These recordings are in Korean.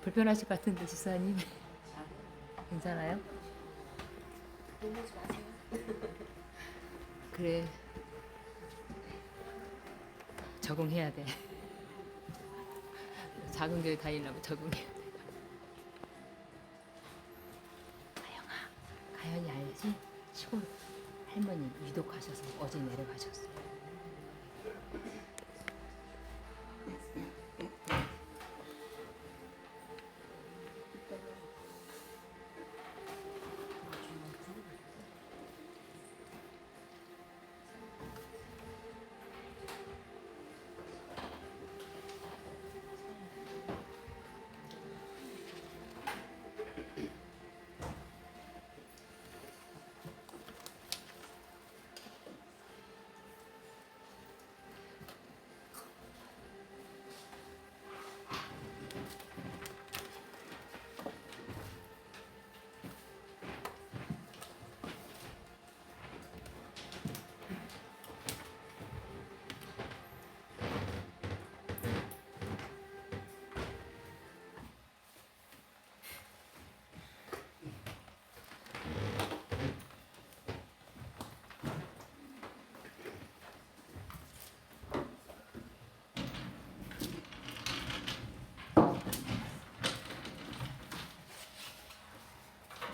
불편하실 것 같은데 집사님 괜찮아요? 놀라지 마세요. 그래 적응해야 돼. 작은 교회 다니려면 적응해야 돼. 가영아, 가연이 알지? 시골 할머니 위독하셔서 어제 내려가셨어요.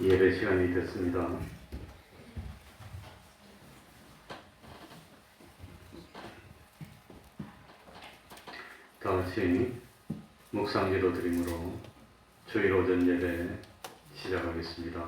예배 시간이 됐습니다. 다 같이 묵상기도 드림으로 주일 오전 예배 시작하겠습니다.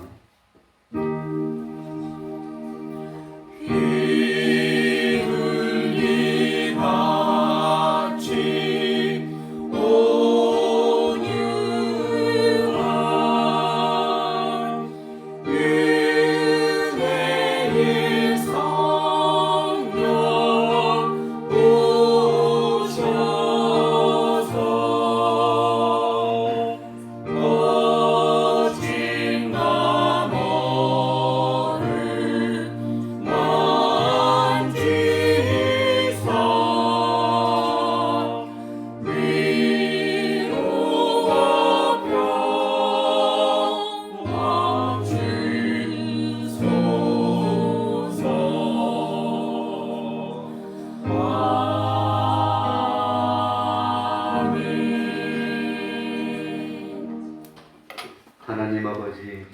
하나님 아버지,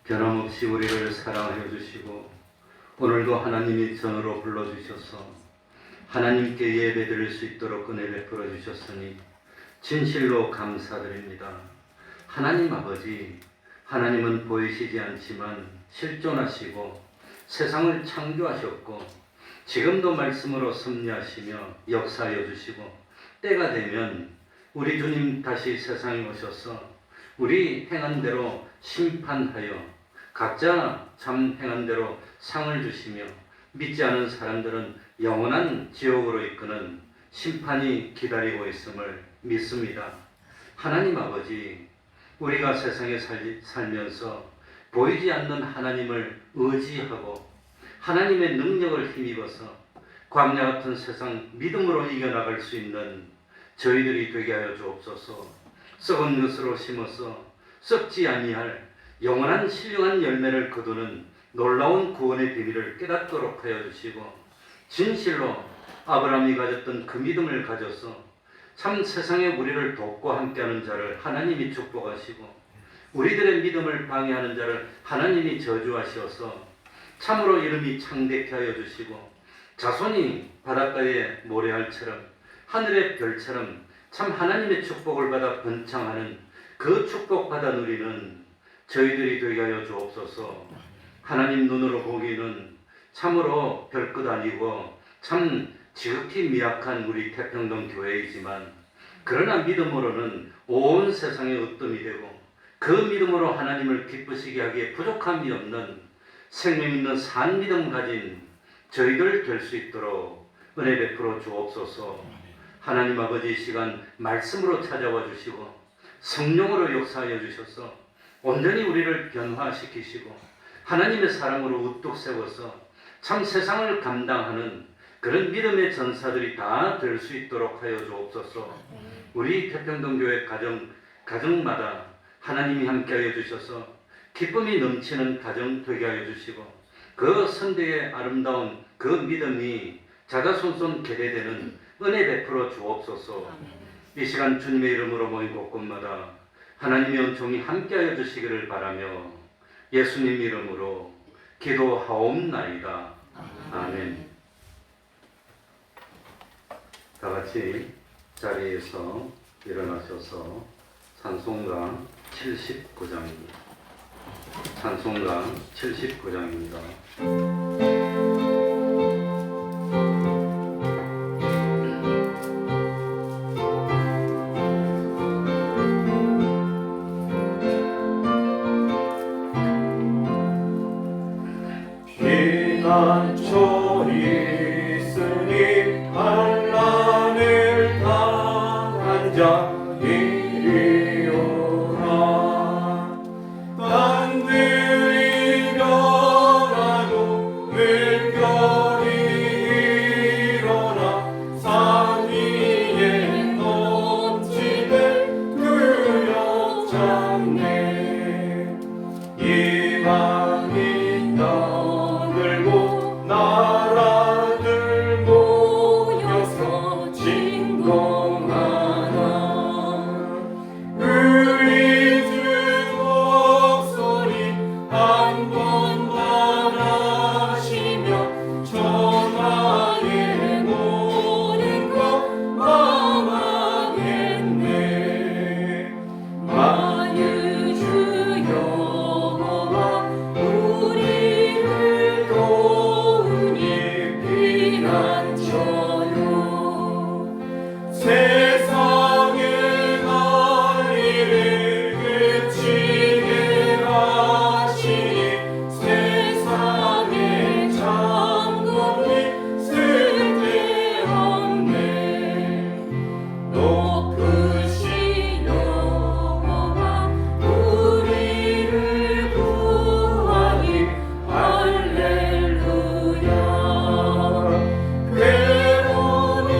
변함없이 우리를 사랑하여 주시고 오늘도 하나님이 전으로 불러주셔서 하나님께 예배드릴 수 있도록 은혜 베풀어 주셨으니 진실로 감사드립니다. 하나님 아버지, 하나님은 보이시지 않지만 실존하시고 세상을 창조하셨고 지금도 말씀으로 섭리하시며 역사하여 주시고 때가 되면 우리 주님 다시 세상에 오셔서 우리 행한 대로 심판하여 각자 참 행한 대로 상을 주시며 믿지 않은 사람들은 영원한 지옥으로 이끄는 심판이 기다리고 있음을 믿습니다. 하나님 아버지, 우리가 세상에 살면서 보이지 않는 하나님을 의지하고 하나님의 능력을 힘입어서 광야 같은 세상 믿음으로 이겨나갈 수 있는 저희들이 되게 하여 주옵소서. 썩은 것으로 심어서 썩지 아니할 영원한 신령한 열매를 거두는 놀라운 구원의 비밀을 깨닫도록 하여 주시고 진실로 아브라함이 가졌던 그 믿음을 가져서 참 세상에 우리를 돕고 함께하는 자를 하나님이 축복하시고 우리들의 믿음을 방해하는 자를 하나님이 저주하셔서 참으로 이름이 창대케 하여 주시고 자손이 바닷가의 모래알처럼 하늘의 별처럼 참 하나님의 축복을 받아 번창하는 그 축복받아 누리는 저희들이 되게 하여 주옵소서. 하나님 눈으로 보기는 참으로 별것 아니고 참 지극히 미약한 우리 태평동 교회이지만 그러나 믿음으로는 온 세상의 으뜸이 되고 그 믿음으로 하나님을 기쁘시게 하기에 부족함이 없는 생명 있는 산 믿음 가진 저희들 될 수 있도록 은혜 베풀어 주옵소서. 하나님 아버지, 이 시간 말씀으로 찾아와 주시고 성령으로 역사하여 주셔서 온전히 우리를 변화시키시고 하나님의 사랑으로 우뚝 세워서 참 세상을 감당하는 그런 믿음의 전사들이 다 될 수 있도록 하여 주옵소서. 우리 태평동 교회 가정 가정마다 하나님이 함께하여 주셔서 기쁨이 넘치는 가정 되게 하여 주시고 그 선대의 아름다운 그 믿음이 자자손손 계대되는 은혜 베풀어 주옵소서. 이 시간 주님의 이름으로 모인 곳곳마다 하나님의 은총이 함께하여 주시기를 바라며 예수님 이름으로 기도하옵나이다. 아멘. 다 같이 자리에서 일어나셔서 찬송가 79장입니다. 찬송가 79장입니다. 피난처 있으니 환난을 당한 자 이리오라. 땅들이 변하고 물결이 일어나 산 위에 넘치는 그역 잡네. 이방인 떠들고 나라들 모여서 진동하나. 우리 주 목소리 한번 말하시며 전하에 모든 것 망하겠네. 만유주 여호와 우리를 도우니 피난처요. 세상의 난리를 그치게 하시니 세상의 장군이 쓸데없네. 높으신 여호와 우리를 구하니 할렐루야. 괴로움이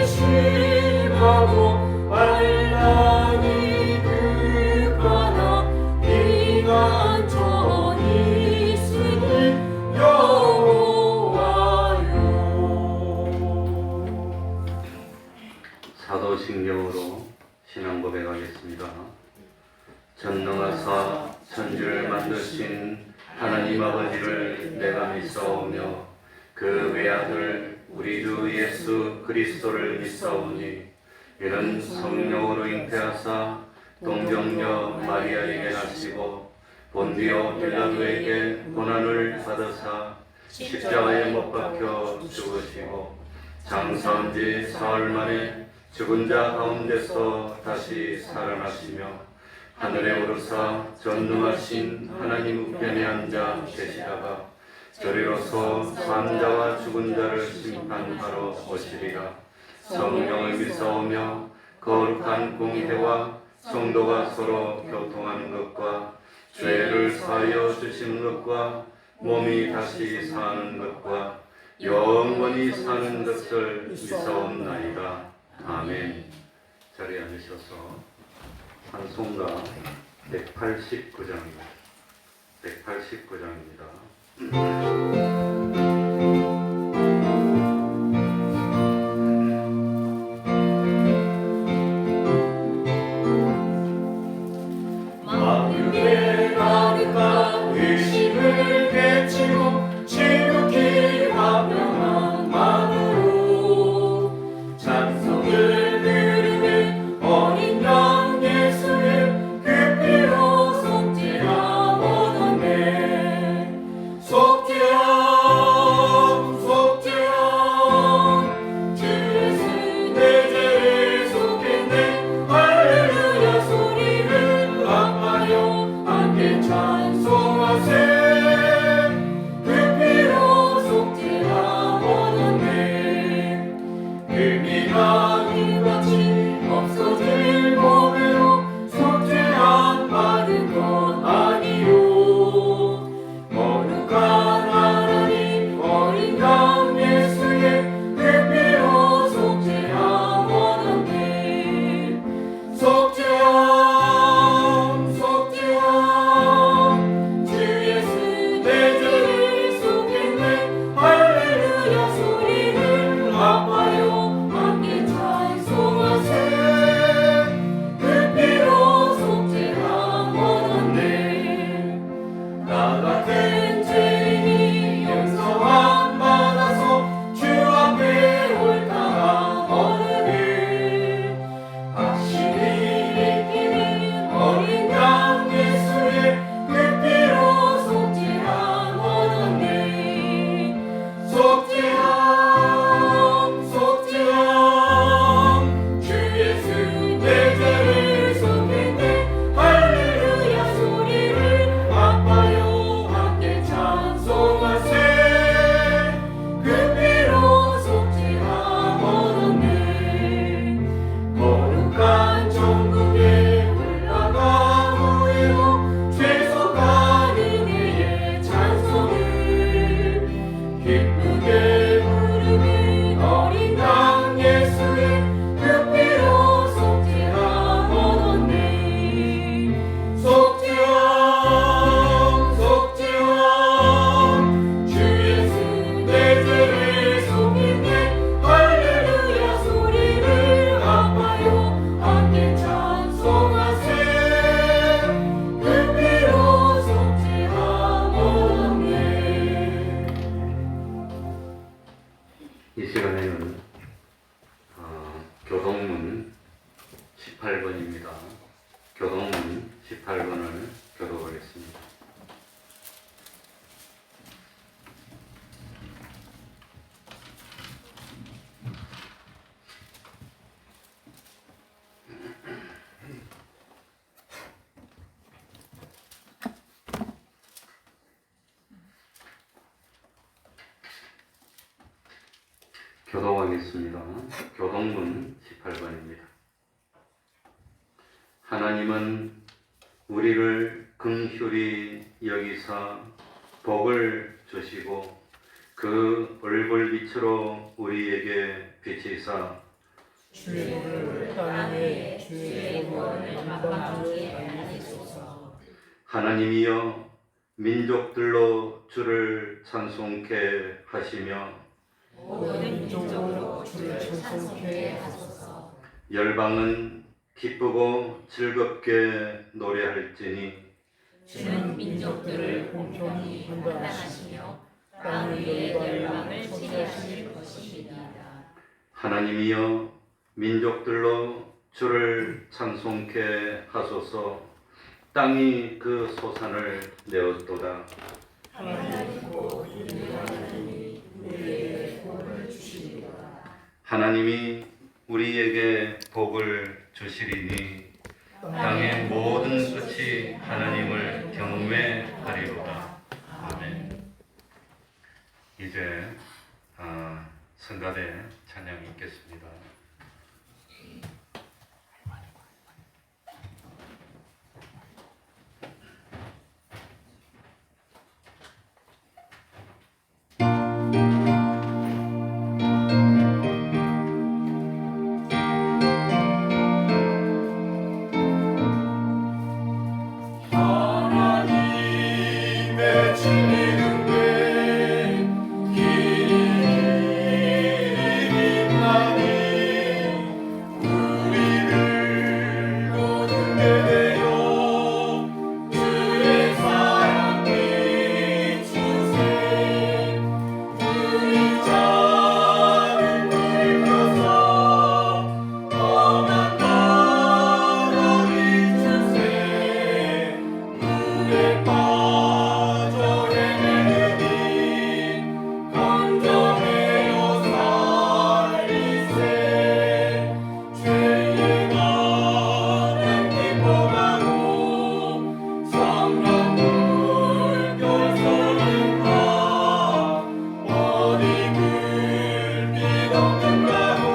심하고 환난이 극하나 피난처 있으니 여호와요. 사도신경으로 신앙 고백하겠습니다. 전능하사 천지를 만드신 하나님 아버지를 내가 믿사오며 그 외아들 우리 주 예수 그리스도를 믿사오니 이는 성령으로 잉태하사 동정녀 마리아에게 나시고 본디오 빌라도에게 고난을 받으사 십자가에 못 박혀 죽으시고 장사한 지 사흘 만에 죽은 자 가운데서 다시 살아나시며 하늘에 오르사 전능하신 하나님 우편에 앉아 계시다가 저리로서 산 자와 죽은 자를 심판하러 오시리라. 성령을 믿사오며 거룩한 공회와 성도가 서로 교통하는 것과 죄를 사하여 주시는 것과 몸이 다시 사는 것과 영원히 사는 것을 믿사옵나이다. 아멘. 자리에 앉으셔서 찬송가 189장입니다. 189장입니다. 만유의 가득한 의심을 깨치고 지극히 화평한 마음으로 찬송을 드리는 어린 양 예수를 그 피로 속죄하옵네. 속죄하옵네. 18번입니다. 교동문 18번을 교독하겠습니다. 교독하겠습니다. 교동문 18번입니다. 하나님은 우리를 긍휼히 여기사 복을 주시고 그 얼굴빛으로 우리에게 비치사 주의 복을 땅에 주의 구원을 만방하게 알리소서. 하나님이여 민족들로 주를 찬송케 하시며 모든 민족으로 주를 찬송케 하소서. 열방은 기쁘고 즐겁게 노래할지니 주는 민족들을 공평히 판단하시며 땅 위의 열방을 초대하실 것이니이다. 하나님이여 민족들로 주를 찬송케 하소서. 땅이 그 소산을 내었도다. 하나님이고 유일하니 우리에게 복을 주시리라. 하나님이 우리에게 복을 주시리니 땅의 모든 끝이 하나님을 경외하리로다. 아멘. 이제 성가대 찬양이 있겠습니다. 하나님의 진리는 길이 빛나니 우리를 모든 데되어 주의 사랑 비추세. 우리 작은 불을 펴서 험한 바다 비추세. 물에 빠져 헤매느니 건져내어 살리세. 죄의 나는 기뻐하고 성령 물결 솟는다. 어디 불빛 없는가고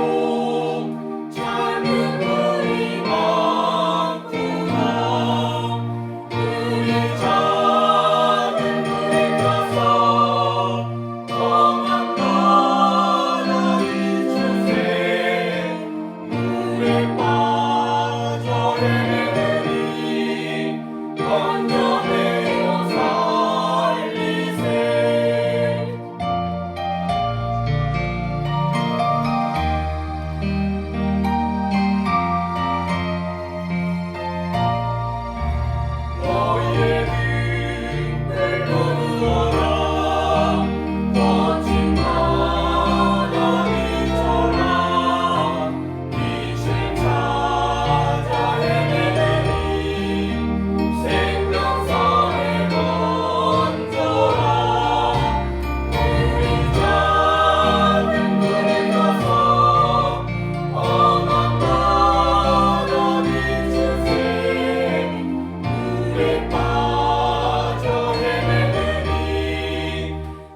젊은 물이 많구나. 우리 작은 불을 펴서 험한 바다 비추세. 물에 빠져 헤매느니 건져내어 살리세. 너희의 등을 거두어라. 멋진 바다 비춰라. 빛을 찾아 헤매느니 생명선을 건져라. 우리 작은 불을 펴서 험한 바다 비추세. 물에 빠져 헤매느니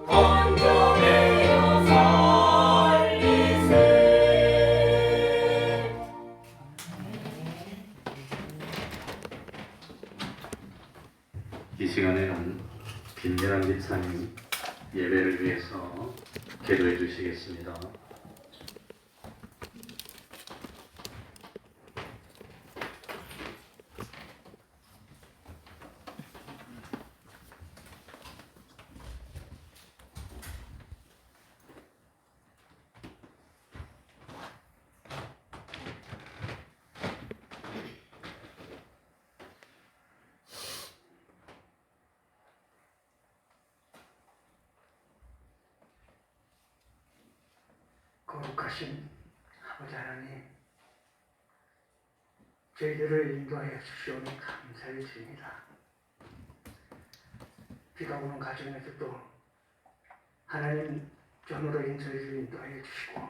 건져내어 살리세. 이 시간에는 김재란 집사님 예배를 위해서 기도해 주시겠습니다. 거룩하신 아버지 하나님, 저희들을 인도하여 주시오니 감사를 드립니다. 비가 오는 가정에서도 하나님 전으로 저희를 인도하여 주시고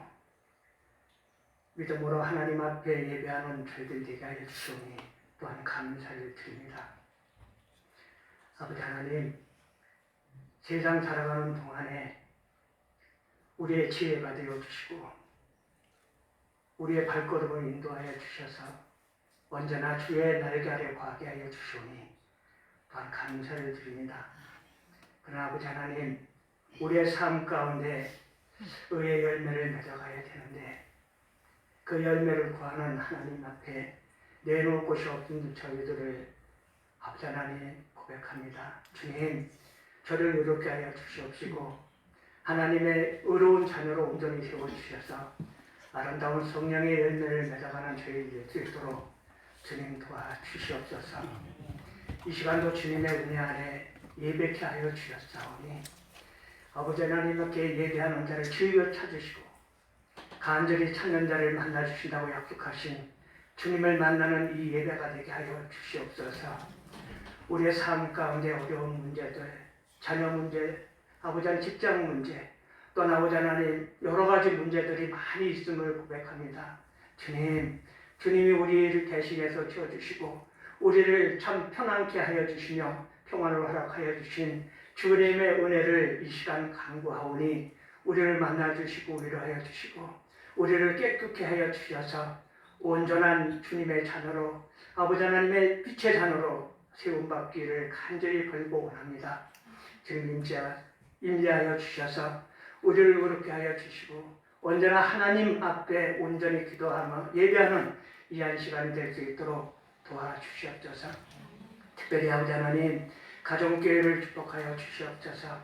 믿음으로 하나님 앞에 예배하는 저희들 되게 하여 주시오니 또한 감사를 드립니다. 아버지 하나님, 세상 살아가는 동안에 우리의 지혜가 되어 주시고 우리의 발걸음을 인도하여 주셔서 언제나 주의 날개 아래 거하게 하여 주시오니 또한 감사를 드립니다. 그러나 아버지 하나님, 우리의 삶 가운데 의의 열매를 맺어가야 되는데 그 열매를 구하는 하나님 앞에 내놓을 곳이 없는 저희들을 아버지 하나님 고백합니다. 주님, 저를 의롭게 하여 주시옵시고 하나님의 의로운 자녀로 온전히 세워주셔서 아름다운 성령의 열매를 맺어가는 저희들 수 있도록 주님 도와주시옵소서. 이 시간도 주님의 은혜 아래 예배케 하여 주셨사오니 아버지 하나님께 예배하는 자를 즐겨 찾으시고 간절히 찾는 자를 만나 주신다고 약속하신 주님을 만나는 이 예배가 되게 하여 주시옵소서. 우리의 삶 가운데 어려운 문제들, 자녀 문제, 아버지 하나님 직장 문제, 또 아버지 하나님 여러 가지 문제들이 많이 있음을 고백합니다. 주님, 주님이 우리를 대신해서 채워주시고 우리를 참 편안케 하여 주시며 평안을 허락하여 주신 주님의 은혜를 이 시간 간구하오니 우리를 만나주시고 위로하여 주시고 우리를 깨끗게 하여 주셔서 온전한 주님의 자녀로 아버지 하나님의 빛의 자녀로 세움받기를 간절히 벌고 원합니다. 주님 임재하여 주셔서 우리를 그렇게 하여 주시고 언제나 하나님 앞에 온전히 기도하며 예배하는 이한 시간이 될 수 있도록 도와주시옵소서. 특별히 아버지 하나님 가정교회를 축복하여 주시옵소서.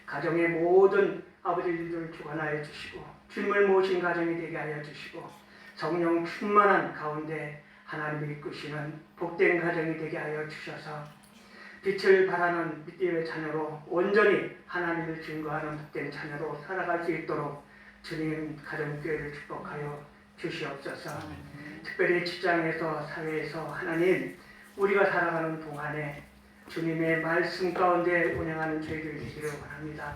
가정의 모든 아버지들을 주관하여 주시고 주님을 모신 가정이 되게 하여 주시고 성령 충만한 가운데 하나님이 이끄시는 복된 가정이 되게 하여 주셔서 빛을 발하는 믿음의 자녀로 온전히 하나님을 증거하는 복된 자녀로 살아갈 수 있도록 주님 가정교회를 축복하여 주시옵소서. 특별히 직장에서 사회에서 하나님 우리가 살아가는 동안에 주님의 말씀 가운데 운행하는 저희들이 되기를 원합니다.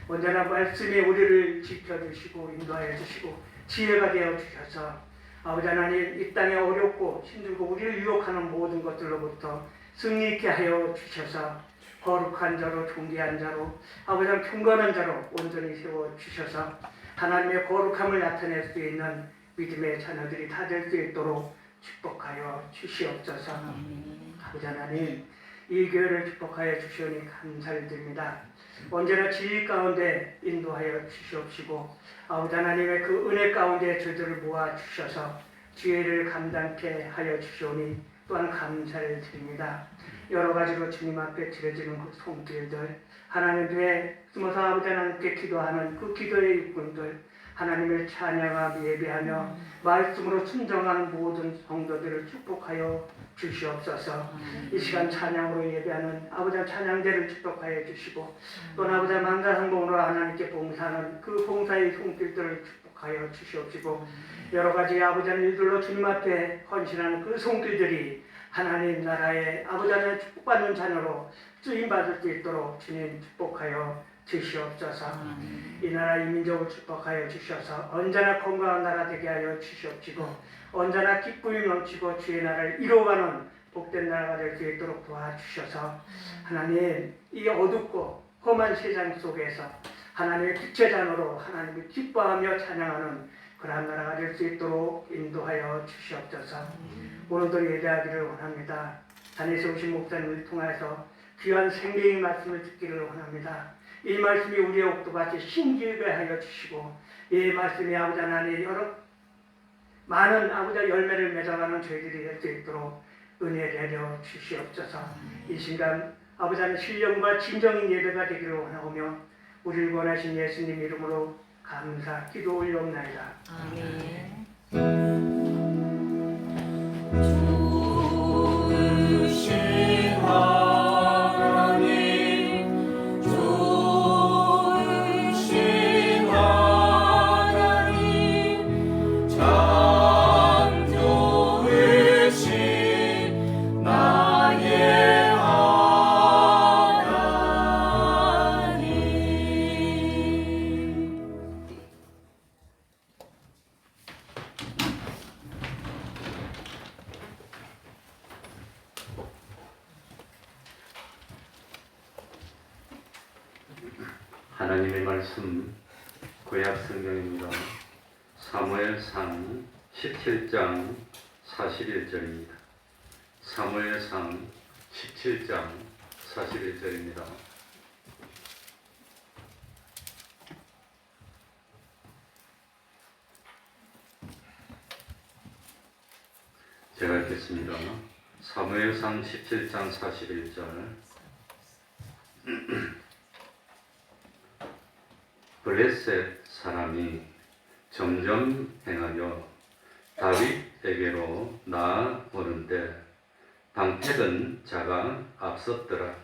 언제나 말씀이 우리를 지켜주시고 인도하여 주시고 지혜가 되어 주셔서 아버지 하나님 이 땅에 어렵고 힘들고 우리를 유혹하는 모든 것들로부터 승리 있게 하여 주셔서 거룩한 자로 존귀한 자로 아버지 하나님 경건한 자로 온전히 세워주셔서 하나님의 거룩함을 나타낼 수 있는 믿음의 자녀들이 다 될 수 있도록 축복하여 주시옵소서. 아버지 하나님 이 교회를 축복하여 주시오니 감사를 드립니다. 언제나 지혜 가운데 인도하여 주시옵시고 아버지 하나님의 그 은혜 가운데 저희들을 모아주셔서 지혜를 감당케 하여 주시오니 또한 감사를 드립니다. 여러 가지로 주님 앞에 드려지는 그 손길들 하나님 뒤에 숨어서 아버지 하나님께 기도하는 그 기도의 일꾼들 하나님을 찬양하며 예배하며 말씀으로 순종하는 모든 성도들을 축복하여 주시옵소서. 이 시간 찬양으로 예배하는 아버지 찬양대를 축복하여 주시고 또 아버지 만가상봉으로 하나님께 봉사하는 그 봉사의 손길들을 축복하여 주시옵시고 여러 가지 아버지 일들로 주님 앞에 헌신하는 그 손길들이 하나님 나라의 아버지 하나님 축복받는 자녀로 쓰임받을 수 있도록 주님 축복하여 주시옵소서. 이 나라 이 민족을 축복하여 주셔서 언제나 건강한 나라 되게 하여 주시옵시고 언제나 기쁨이 넘치고 주의 나라를 이루어가는 복된 나라가 될 수 있도록 도와주셔서 하나님 이 어둡고 험한 세상 속에서 하나님의 빛의 잔으로 하나님을 기뻐하며 찬양하는 그러한 나라가 될 수 있도록 인도하여 주시옵소서. 오늘도 예배하기를 원합니다. 산에서 오신 목사님을 통해서 귀한 생명의 말씀을 듣기를 원합니다. 이 말씀이 우리의 옥도같이 신기하게 하여 주시고 이 말씀이 아버지 하나님 여러 많은 아버지 열매를 맺어가는 저희들이 될 수 있도록 은혜 내려 주시옵소서. 이 순간 아버지 하나님 신령과 진정인 예배가 되기를 원하오며 우리를 원하신 예수님 이름으로 감사 기도 올려옵나이다. 아멘. 주신 하나님 주신 하나님 참 좋으신 하나님의 말씀 구약 성경입니다. 사무엘상 17장 41절입니다. 사무엘상 17장 41절입니다. 제가 읽겠습니다. 사무엘상 17장 41절. 블레셋 사람이 점점 행하여 다윗에게로 나아오는데 방패든 자가 앞섰더라.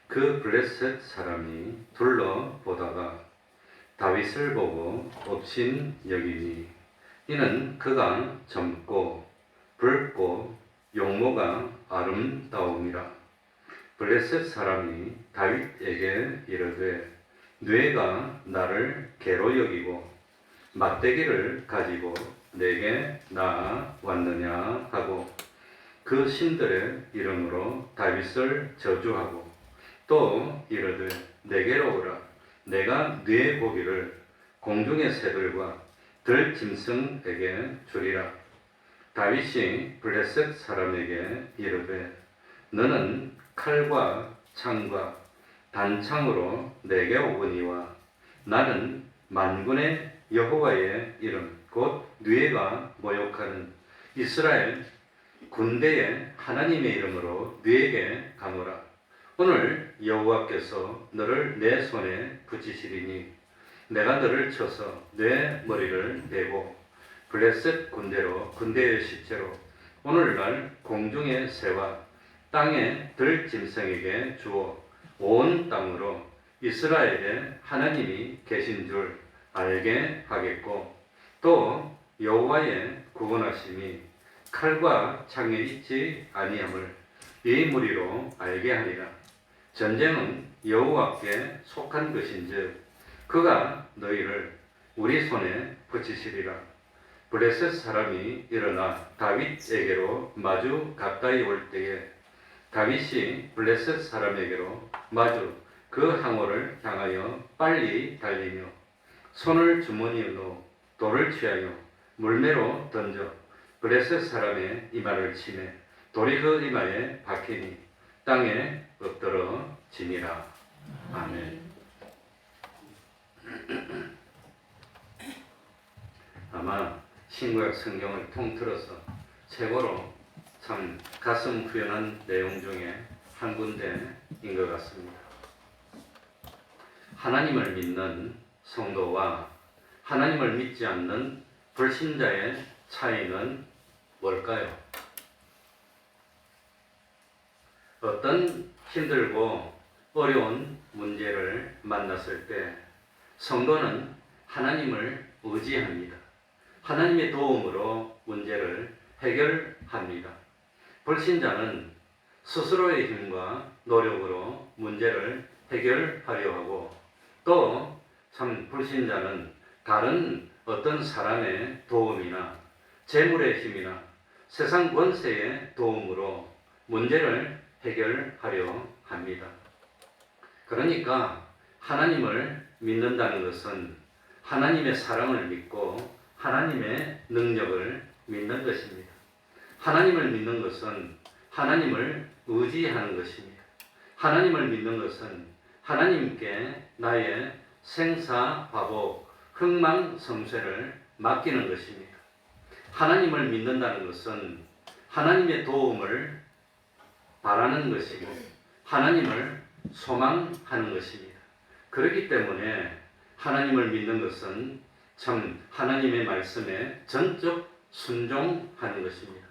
그 블레셋 사람이 둘러보다가 다윗을 보고 업신여기니 이는 그가 젊고 붉고 용모가 아름다움이라. 블레셋 사람이 다윗에게 이르되 뇌가 나를 개로 여기고 맞대기를 가지고 내게 나아왔느냐 하고 그 신들의 이름으로 다윗을 저주하고 또 이르되 내게로 오라. 내가 네 고기를 공중의 새들과 들짐승에게 주리라. 다윗이 블레셋 사람에게 이르되 너는 칼과 창과 단창으로 내게 오거니와 나는 만군의 여호와의 이름 곧 뉘에가 모욕하는 이스라엘 군대의 하나님의 이름으로 뉘에게 가노라. 오늘 여호와께서 너를 내 손에 붙이시리니 내가 너를 쳐서 내 머리를 베고 블레셋 군대의 시체로 오늘날 공중의 새와 땅의 들짐승에게 주어 온 땅으로 이스라엘의 하나님이 계신 줄 알게 하겠고 또 여호와의 구원하심이 칼과 창에 있지 아니함을 이 무리로 알게 하리라. 전쟁은 여호와께 속한 것인즉 그가 너희를 우리 손에 붙이시리라. 블레셋 사람이 일어나 다윗에게로 마주 가까이 올 때에 다윗이 블레셋 사람에게로 마주 그 항우를 향하여 빨리 달리며 손을 주머니에 넣어 돌을 취하여 물매로 던져 블레셋 사람의 이마를 치매 돌이 그 이마에 박히니 땅에 엎드러지니라. 아멘. 아마 신구약 성경을 통틀어서 최고로 참 가슴 후련한 내용 중에 한 군데인 것 같습니다. 하나님을 믿는 성도와 하나님을 믿지 않는 불신자의 차이는 뭘까요? 어떤 힘들고 어려운 문제를 만났을 때 성도는 하나님을 의지합니다. 하나님의 도움으로 문제를 해결합니다. 불신자는 스스로의 힘과 노력으로 문제를 해결하려 하고 또 참 불신자는 다른 어떤 사람의 도움이나 재물의 힘이나 세상 권세의 도움으로 문제를 해결하려 합니다. 그러니까 하나님을 믿는다는 것은 하나님의 사랑을 믿고 하나님의 능력을 믿는 것입니다. 하나님을 믿는 것은 하나님을 의지하는 것입니다. 하나님을 믿는 것은 하나님께 나의 생사화복, 흥망성쇠를 맡기는 것입니다. 하나님을 믿는다는 것은 하나님의 도움을 바라는 것이고 하나님을 소망하는 것입니다. 그렇기 때문에 하나님을 믿는 것은 참 하나님의 말씀에 전적 순종하는 것입니다.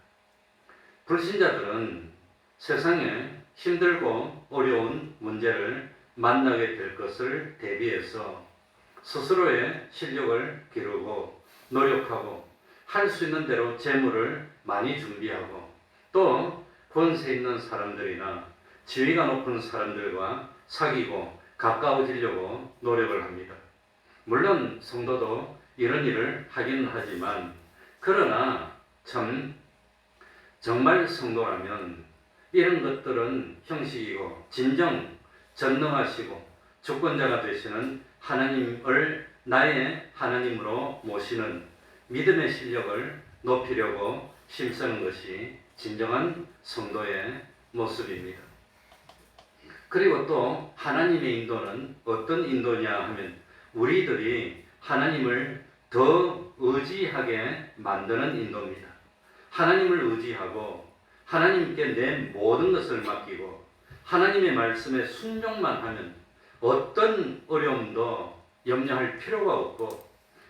불신자들은 세상에 힘들고 어려운 문제를 만나게 될 것을 대비해서 스스로의 실력을 기르고 노력하고 할 수 있는 대로 재물을 많이 준비하고 또 권세 있는 사람들이나 지위가 높은 사람들과 사귀고 가까워지려고 노력을 합니다. 물론 성도도 이런 일을 하긴 하지만 그러나 참 정말 성도라면 이런 것들은 형식이고 진정 전능하시고 주권자가 되시는 하나님을 나의 하나님으로 모시는 믿음의 실력을 높이려고 힘쓰는 것이 진정한 성도의 모습입니다. 그리고 또 하나님의 인도는 어떤 인도냐 하면 우리들이 하나님을 더 의지하게 만드는 인도입니다. 하나님을 의지하고 하나님께 내 모든 것을 맡기고 하나님의 말씀에 순종만 하면 어떤 어려움도 염려할 필요가 없고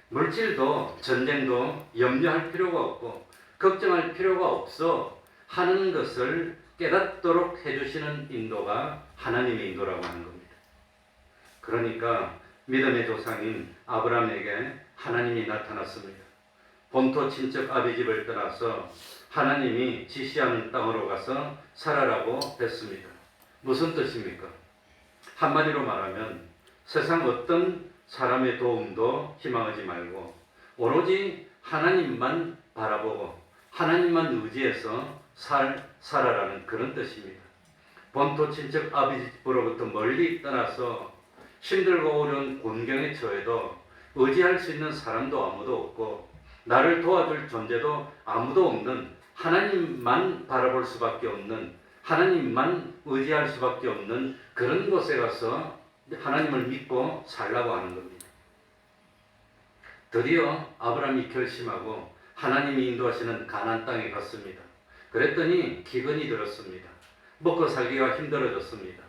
물질도 전쟁도 염려할 필요가 없고 걱정할 필요가 없어 하는 것을 깨닫도록 해주시는 인도가 하나님의 인도라고 하는 겁니다. 그러니까 믿음의 조상인 아브라함에게 하나님이 나타났습니다. 본토 친척 아비 집을 떠나서 하나님이 지시하는 땅으로 가서 살아라고 했습니다. 무슨 뜻입니까? 한마디로 말하면 세상 어떤 사람의 도움도 희망하지 말고 오로지 하나님만 바라보고 하나님만 의지해서 살아라는 그런 뜻입니다. 본토 친척 아비 집으로부터 멀리 떠나서 힘들고 어려운 곤경에 처해도 의지할 수 있는 사람도 아무도 없고 나를 도와줄 존재도 아무도 없는 하나님만 바라볼 수밖에 없는 하나님만 의지할 수밖에 없는 그런 곳에 가서 하나님을 믿고 살라고 하는 겁니다. 드디어 아브라함이 결심하고 하나님이 인도하시는 가나안 땅에 갔습니다. 그랬더니 기근이 들었습니다. 먹고 살기가 힘들어졌습니다.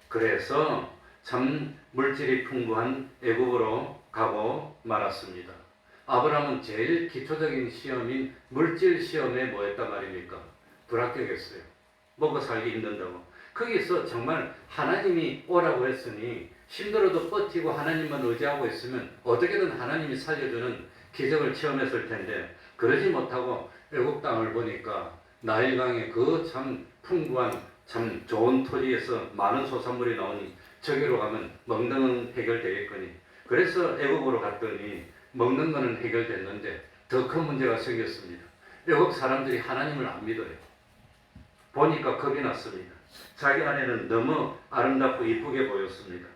그래서 참 물질이 풍부한 애국으로 가고 말았습니다. 아브라함은 제일 기초적인 시험인 물질 시험에 뭐 했단 말입니까? 불합격했어요. 먹고 살기 힘든다고. 거기서 정말 하나님이 오라고 했으니 힘들어도 버티고 하나님만 의지하고 있으면 어떻게든 하나님이 살려주는 기적을 체험했을 텐데 그러지 못하고 애국 땅을 보니까 나일강의 그 참 풍부한 참 좋은 토지에서 많은 소산물이 나오니 저기로 가면 먹는 건 해결되겠거니 그래서 애국으로 갔더니 먹는 거는 해결됐는데 더 큰 문제가 생겼습니다. 애국 사람들이 하나님을 안 믿어요. 보니까 겁이 났습니다. 자기 아내는 너무 아름답고 이쁘게 보였습니다.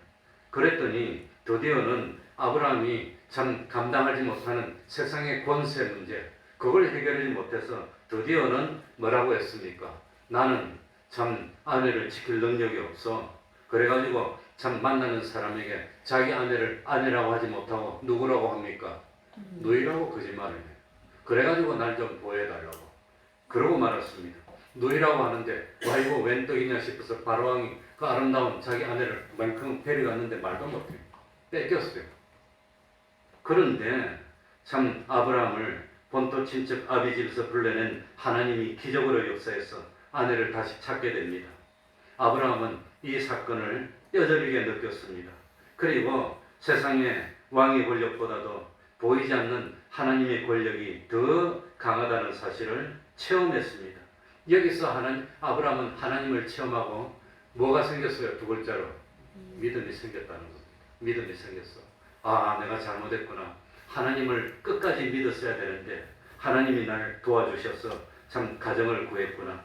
그랬더니 드디어는 아브라함이 참 감당하지 못하는 세상의 권세 문제 그걸 해결하지 못해서 드디어는 뭐라고 했습니까? 나는 참 아내를 지킬 능력이 없어. 그래가지고 참 만나는 사람에게 자기 아내를 아내라고 하지 못하고 누구라고 합니까? 누이라고 거짓말을 해요. 그래가지고 날 좀 보여달라고. 그러고 말았습니다. 누이라고 하는데 와 이거 웬 떡이냐 싶어서 바로왕이 그 아름다운 자기 아내를 만큼 데려갔는데 말도 못해요. 뺏겼어요. 그런데 참 아브라함을 본토 친척 아비 집에서 불러낸 하나님이 기적으로 역사해서 아내를 다시 찾게 됩니다. 아브라함은 이 사건을 뼈저리게 느꼈습니다. 그리고 세상의 왕의 권력보다도 보이지 않는 하나님의 권력이 더 강하다는 사실을 체험했습니다. 여기서 아브라함은 하나님을 체험하고 뭐가 생겼어요? 두 글자로 믿음이 생겼다는 겁니다. 믿음이 생겼어. 아, 내가 잘못했구나. 하나님을 끝까지 믿었어야 되는데 하나님이 날 도와주셔서 참 가정을 구했구나.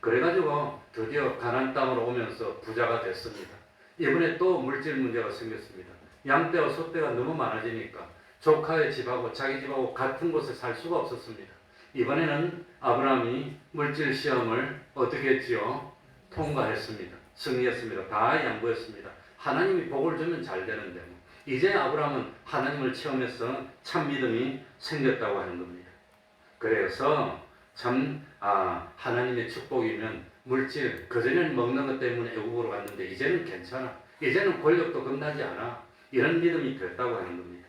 그래가지고 드디어 가나안 땅으로 오면서 부자가 됐습니다. 이번에 또 물질 문제가 생겼습니다. 양떼와 소떼가 너무 많아지니까 조카의 집하고 자기 집하고 같은 곳에 살 수가 없었습니다. 이번에는 아브라함이 물질 시험을 어떻게 했지요? 통과했습니다. 승리했습니다. 다 양보했습니다. 하나님이 복을 주면 잘 되는데 이제 아브라함은 하나님을 체험해서 참 믿음이 생겼다고 하는 겁니다. 그래서 참 하나님의 축복이면 물질 그전에는 먹는 것 때문에 애국으로 갔는데 이제는 괜찮아. 이제는 권력도 겁나지 않아. 이런 믿음이 됐다고 하는 겁니다.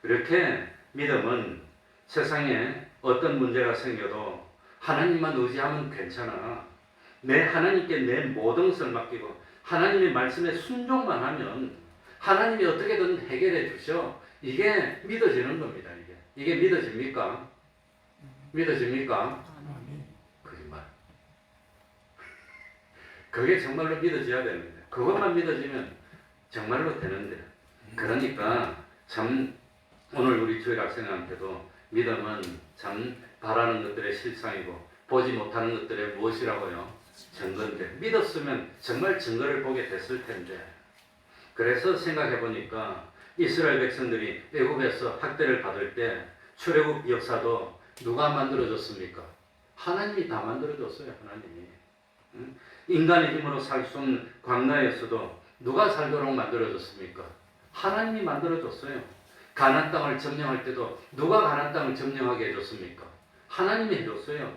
이렇게 믿음은 세상에 어떤 문제가 생겨도 하나님만 의지하면 괜찮아. 내 하나님께 내 모든 것을 맡기고 하나님의 말씀에 순종만 하면 하나님이 어떻게든 해결해 주셔. 이게 믿어지는 겁니다. 이게 믿어집니까? 믿어집니까? 거짓말. 그게 정말로 믿어져야 되는데 그것만 믿어지면 정말로 되는데 그러니까 참 오늘 우리 주일 학생한테도 믿음은 참 바라는 것들의 실상이고 보지 못하는 것들의 무엇이라고요? 증거인데 믿었으면 정말 증거를 보게 됐을 텐데 그래서 생각해 보니까 이스라엘 백성들이 애굽에서 학대를 받을 때 출애굽 역사도 누가 만들어줬습니까? 하나님이 다 만들어줬어요. 하나님이. 인간의 힘으로 살 수 없는 광야에서도 누가 살도록 만들어줬습니까? 하나님이 만들어줬어요. 가나안 땅을 점령할 때도 누가 가나안 땅을 점령하게 해줬습니까? 하나님이 해줬어요.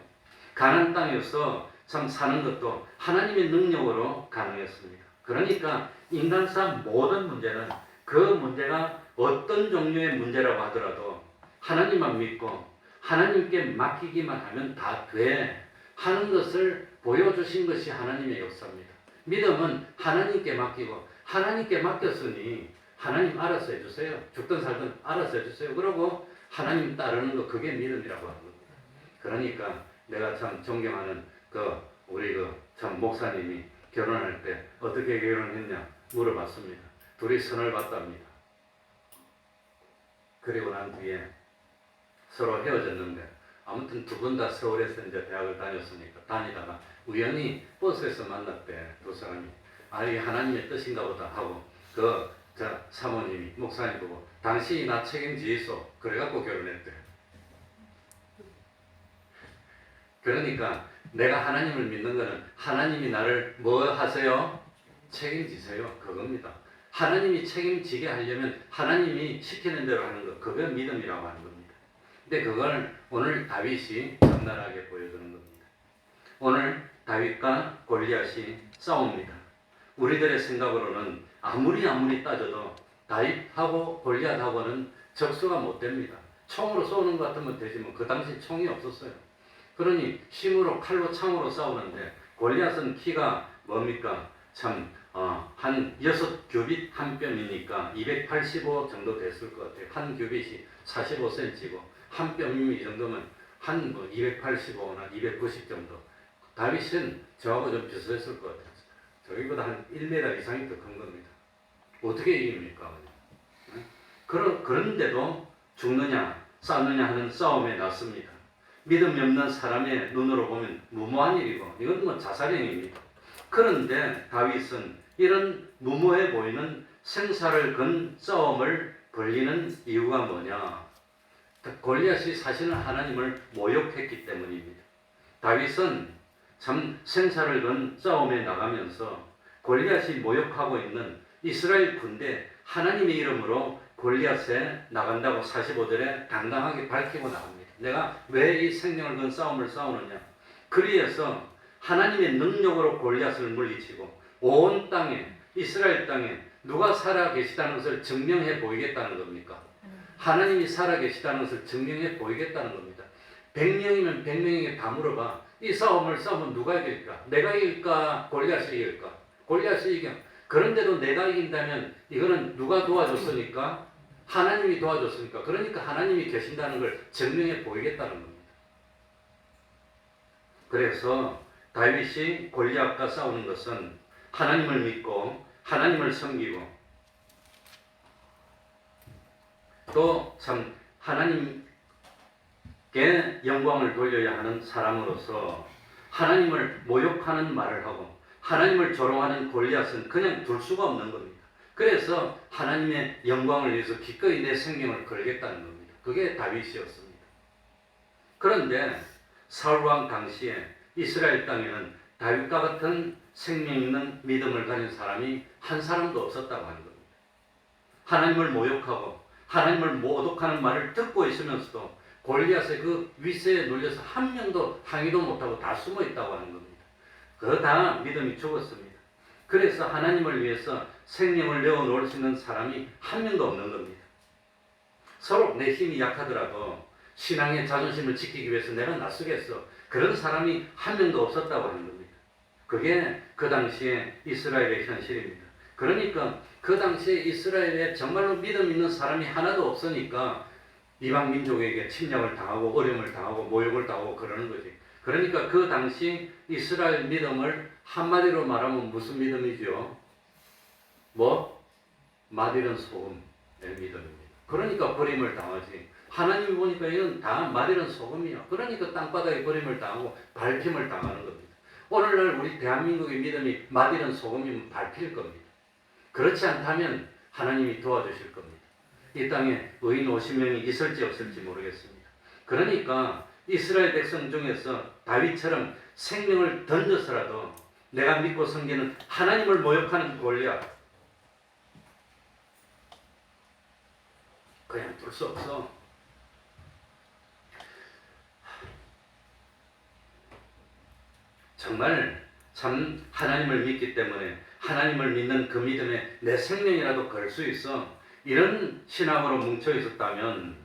가나안 땅에서 참 사는 것도 하나님의 능력으로 가능했습니다. 그러니까 인간사 모든 문제는 그 문제가 어떤 종류의 문제라고 하더라도 하나님만 믿고 하나님께 맡기기만 하면 다 돼 하는 것을 보여주신 것이 하나님의 역사입니다. 믿음은 하나님께 맡기고 하나님께 맡겼으니 하나님 알아서 해주세요. 죽든 살든 알아서 해주세요. 그러고 하나님 따르는 거 그게 믿음이라고 하는 겁니다. 그러니까 내가 참 존경하는 우리 참 목사님이 결혼할 때 어떻게 결혼했냐 물어봤습니다. 둘이 선을 봤답니다. 그리고 난 뒤에 서로 헤어졌는데 아무튼 두 분 다 서울에서 이제 대학을 다녔으니까 다니다가 우연히 버스에서 만났대. 두 사람이. 이게 하나님의 뜻인가 보다 하고 사모님이 목사님 보고 당신이 나 책임지소 그래갖고 결혼했대. 그러니까 내가 하나님을 믿는 거는 하나님이 나를 뭐 하세요? 책임지세요. 그겁니다. 하나님이 책임지게 하려면 하나님이 시키는 대로 하는 것. 그게 믿음이라고 하는 겁니다. 근데 그걸 오늘 다윗이 적나라하게 보여주는 겁니다. 오늘 다윗과 골리앗이 싸웁니다. 우리들의 생각으로는 아무리 따져도 다윗하고 골리앗하고는 적수가 못 됩니다. 총으로 쏘는 것 같으면 되지만 그 당시 총이 없었어요. 그러니 힘으로 칼로 창으로 싸우는데 골리앗은 키가 뭡니까? 참 한 6규빗 한 뼘이니까 285 정도 됐을 것 같아요. 한 규빗이 45cm고 한 뼘이 이 정도면 한 285나 290 정도. 다윗은 저하고 좀 비슷했을 것 같아요. 저기보다 한 1m 이상이 더 큰 겁니다. 어떻게 이깁니까? 그런데도 죽느냐 싸느냐 하는 싸움에 났습니다. 믿음이 없는 사람의 눈으로 보면 무모한 일이고 이건 뭐 자살행위입니다. 그런데 다윗은 이런 무모해 보이는 생사를 건 싸움을 벌이는 이유가 뭐냐? 골리앗이 사실은 하나님을 모욕했기 때문입니다. 다윗은 참 생사를 건 싸움에 나가면서 골리앗이 모욕하고 있는 이스라엘 군대 하나님의 이름으로 골리앗에 나간다고 45절에 당당하게 밝히고 나갑니다. 내가 왜 이 생명을 건 싸움을 싸우느냐? 그리해서 하나님의 능력으로 골리앗을 물리치고 온 땅에 이스라엘 땅에 누가 살아 계시다는 것을 증명해 보이겠다는 겁니까? 하나님이 살아 계시다는 것을 증명해 보이겠다는 겁니다. 100명이면 100명에게 다 물어봐. 이 싸움을 싸우면 누가 이길까? 내가 이길까? 골리앗이 이길까? 골리앗이 이겨. 그런데도 내가 이긴다면 이거는 누가 도와줬으니까? 하나님이 도와줬으니까. 그러니까 하나님이 계신다는 걸 증명해 보이겠다는 겁니다. 그래서 다윗이 골리앗과 싸우는 것은 하나님을 믿고 하나님을 섬기고 또 참 하나님께 영광을 돌려야 하는 사람으로서 하나님을 모욕하는 말을 하고 하나님을 조롱하는 골리앗은 그냥 둘 수가 없는 겁니다. 그래서 하나님의 영광을 위해서 기꺼이 내 생명을 걸겠다는 겁니다. 그게 다윗이었습니다. 그런데 사울왕 당시에 이스라엘 땅에는 다윗과 같은 생명 있는 믿음을 가진 사람이 한 사람도 없었다고 하는 겁니다. 하나님을 모욕하고 하나님을 모독하는 말을 듣고 있으면서도 골리앗의 그 위세에 눌려서 한 명도 항의도 못하고 다 숨어 있다고 하는 겁니다. 그 다 믿음이 죽었습니다. 그래서 하나님을 위해서 생명을 내어놓을 수 있는 사람이 한 명도 없는 겁니다. 서로 내 힘이 약하더라도 신앙의 자존심을 지키기 위해서 내가 나서겠어. 그런 사람이 한 명도 없었다고 하는 겁니다. 그게 그 당시에 이스라엘의 현실입니다. 그러니까 그 당시에 이스라엘에 정말로 믿음 있는 사람이 하나도 없으니까 이방 민족에게 침략을 당하고 어려움을 당하고 모욕을 당하고 그러는 거지. 그러니까 그 당시 이스라엘 믿음을 한마디로 말하면 무슨 믿음이죠? 마디른 소금의 믿음입니다. 그러니까 버림을 당하지. 하나님이 보니까 이건 다 마디른 소금이야. 그러니까 땅바닥에 버림을 당하고 밟힘을 당하는 겁니다. 오늘날 우리 대한민국의 믿음이 마디른 소금이면 밟힐 겁니다. 그렇지 않다면 하나님이 도와주실 겁니다. 이 땅에 의인 50명이 있을지 없을지 모르겠습니다. 그러니까 이스라엘 백성 중에서 다윗처럼 생명을 던져서라도 내가 믿고 섬기는 하나님을 모욕하는 골리앗 그냥 둘 수 없어. 정말 참 하나님을 믿기 때문에 하나님을 믿는 그 믿음에 내 생명이라도 걸 수 있어. 이런 신앙으로 뭉쳐 있었다면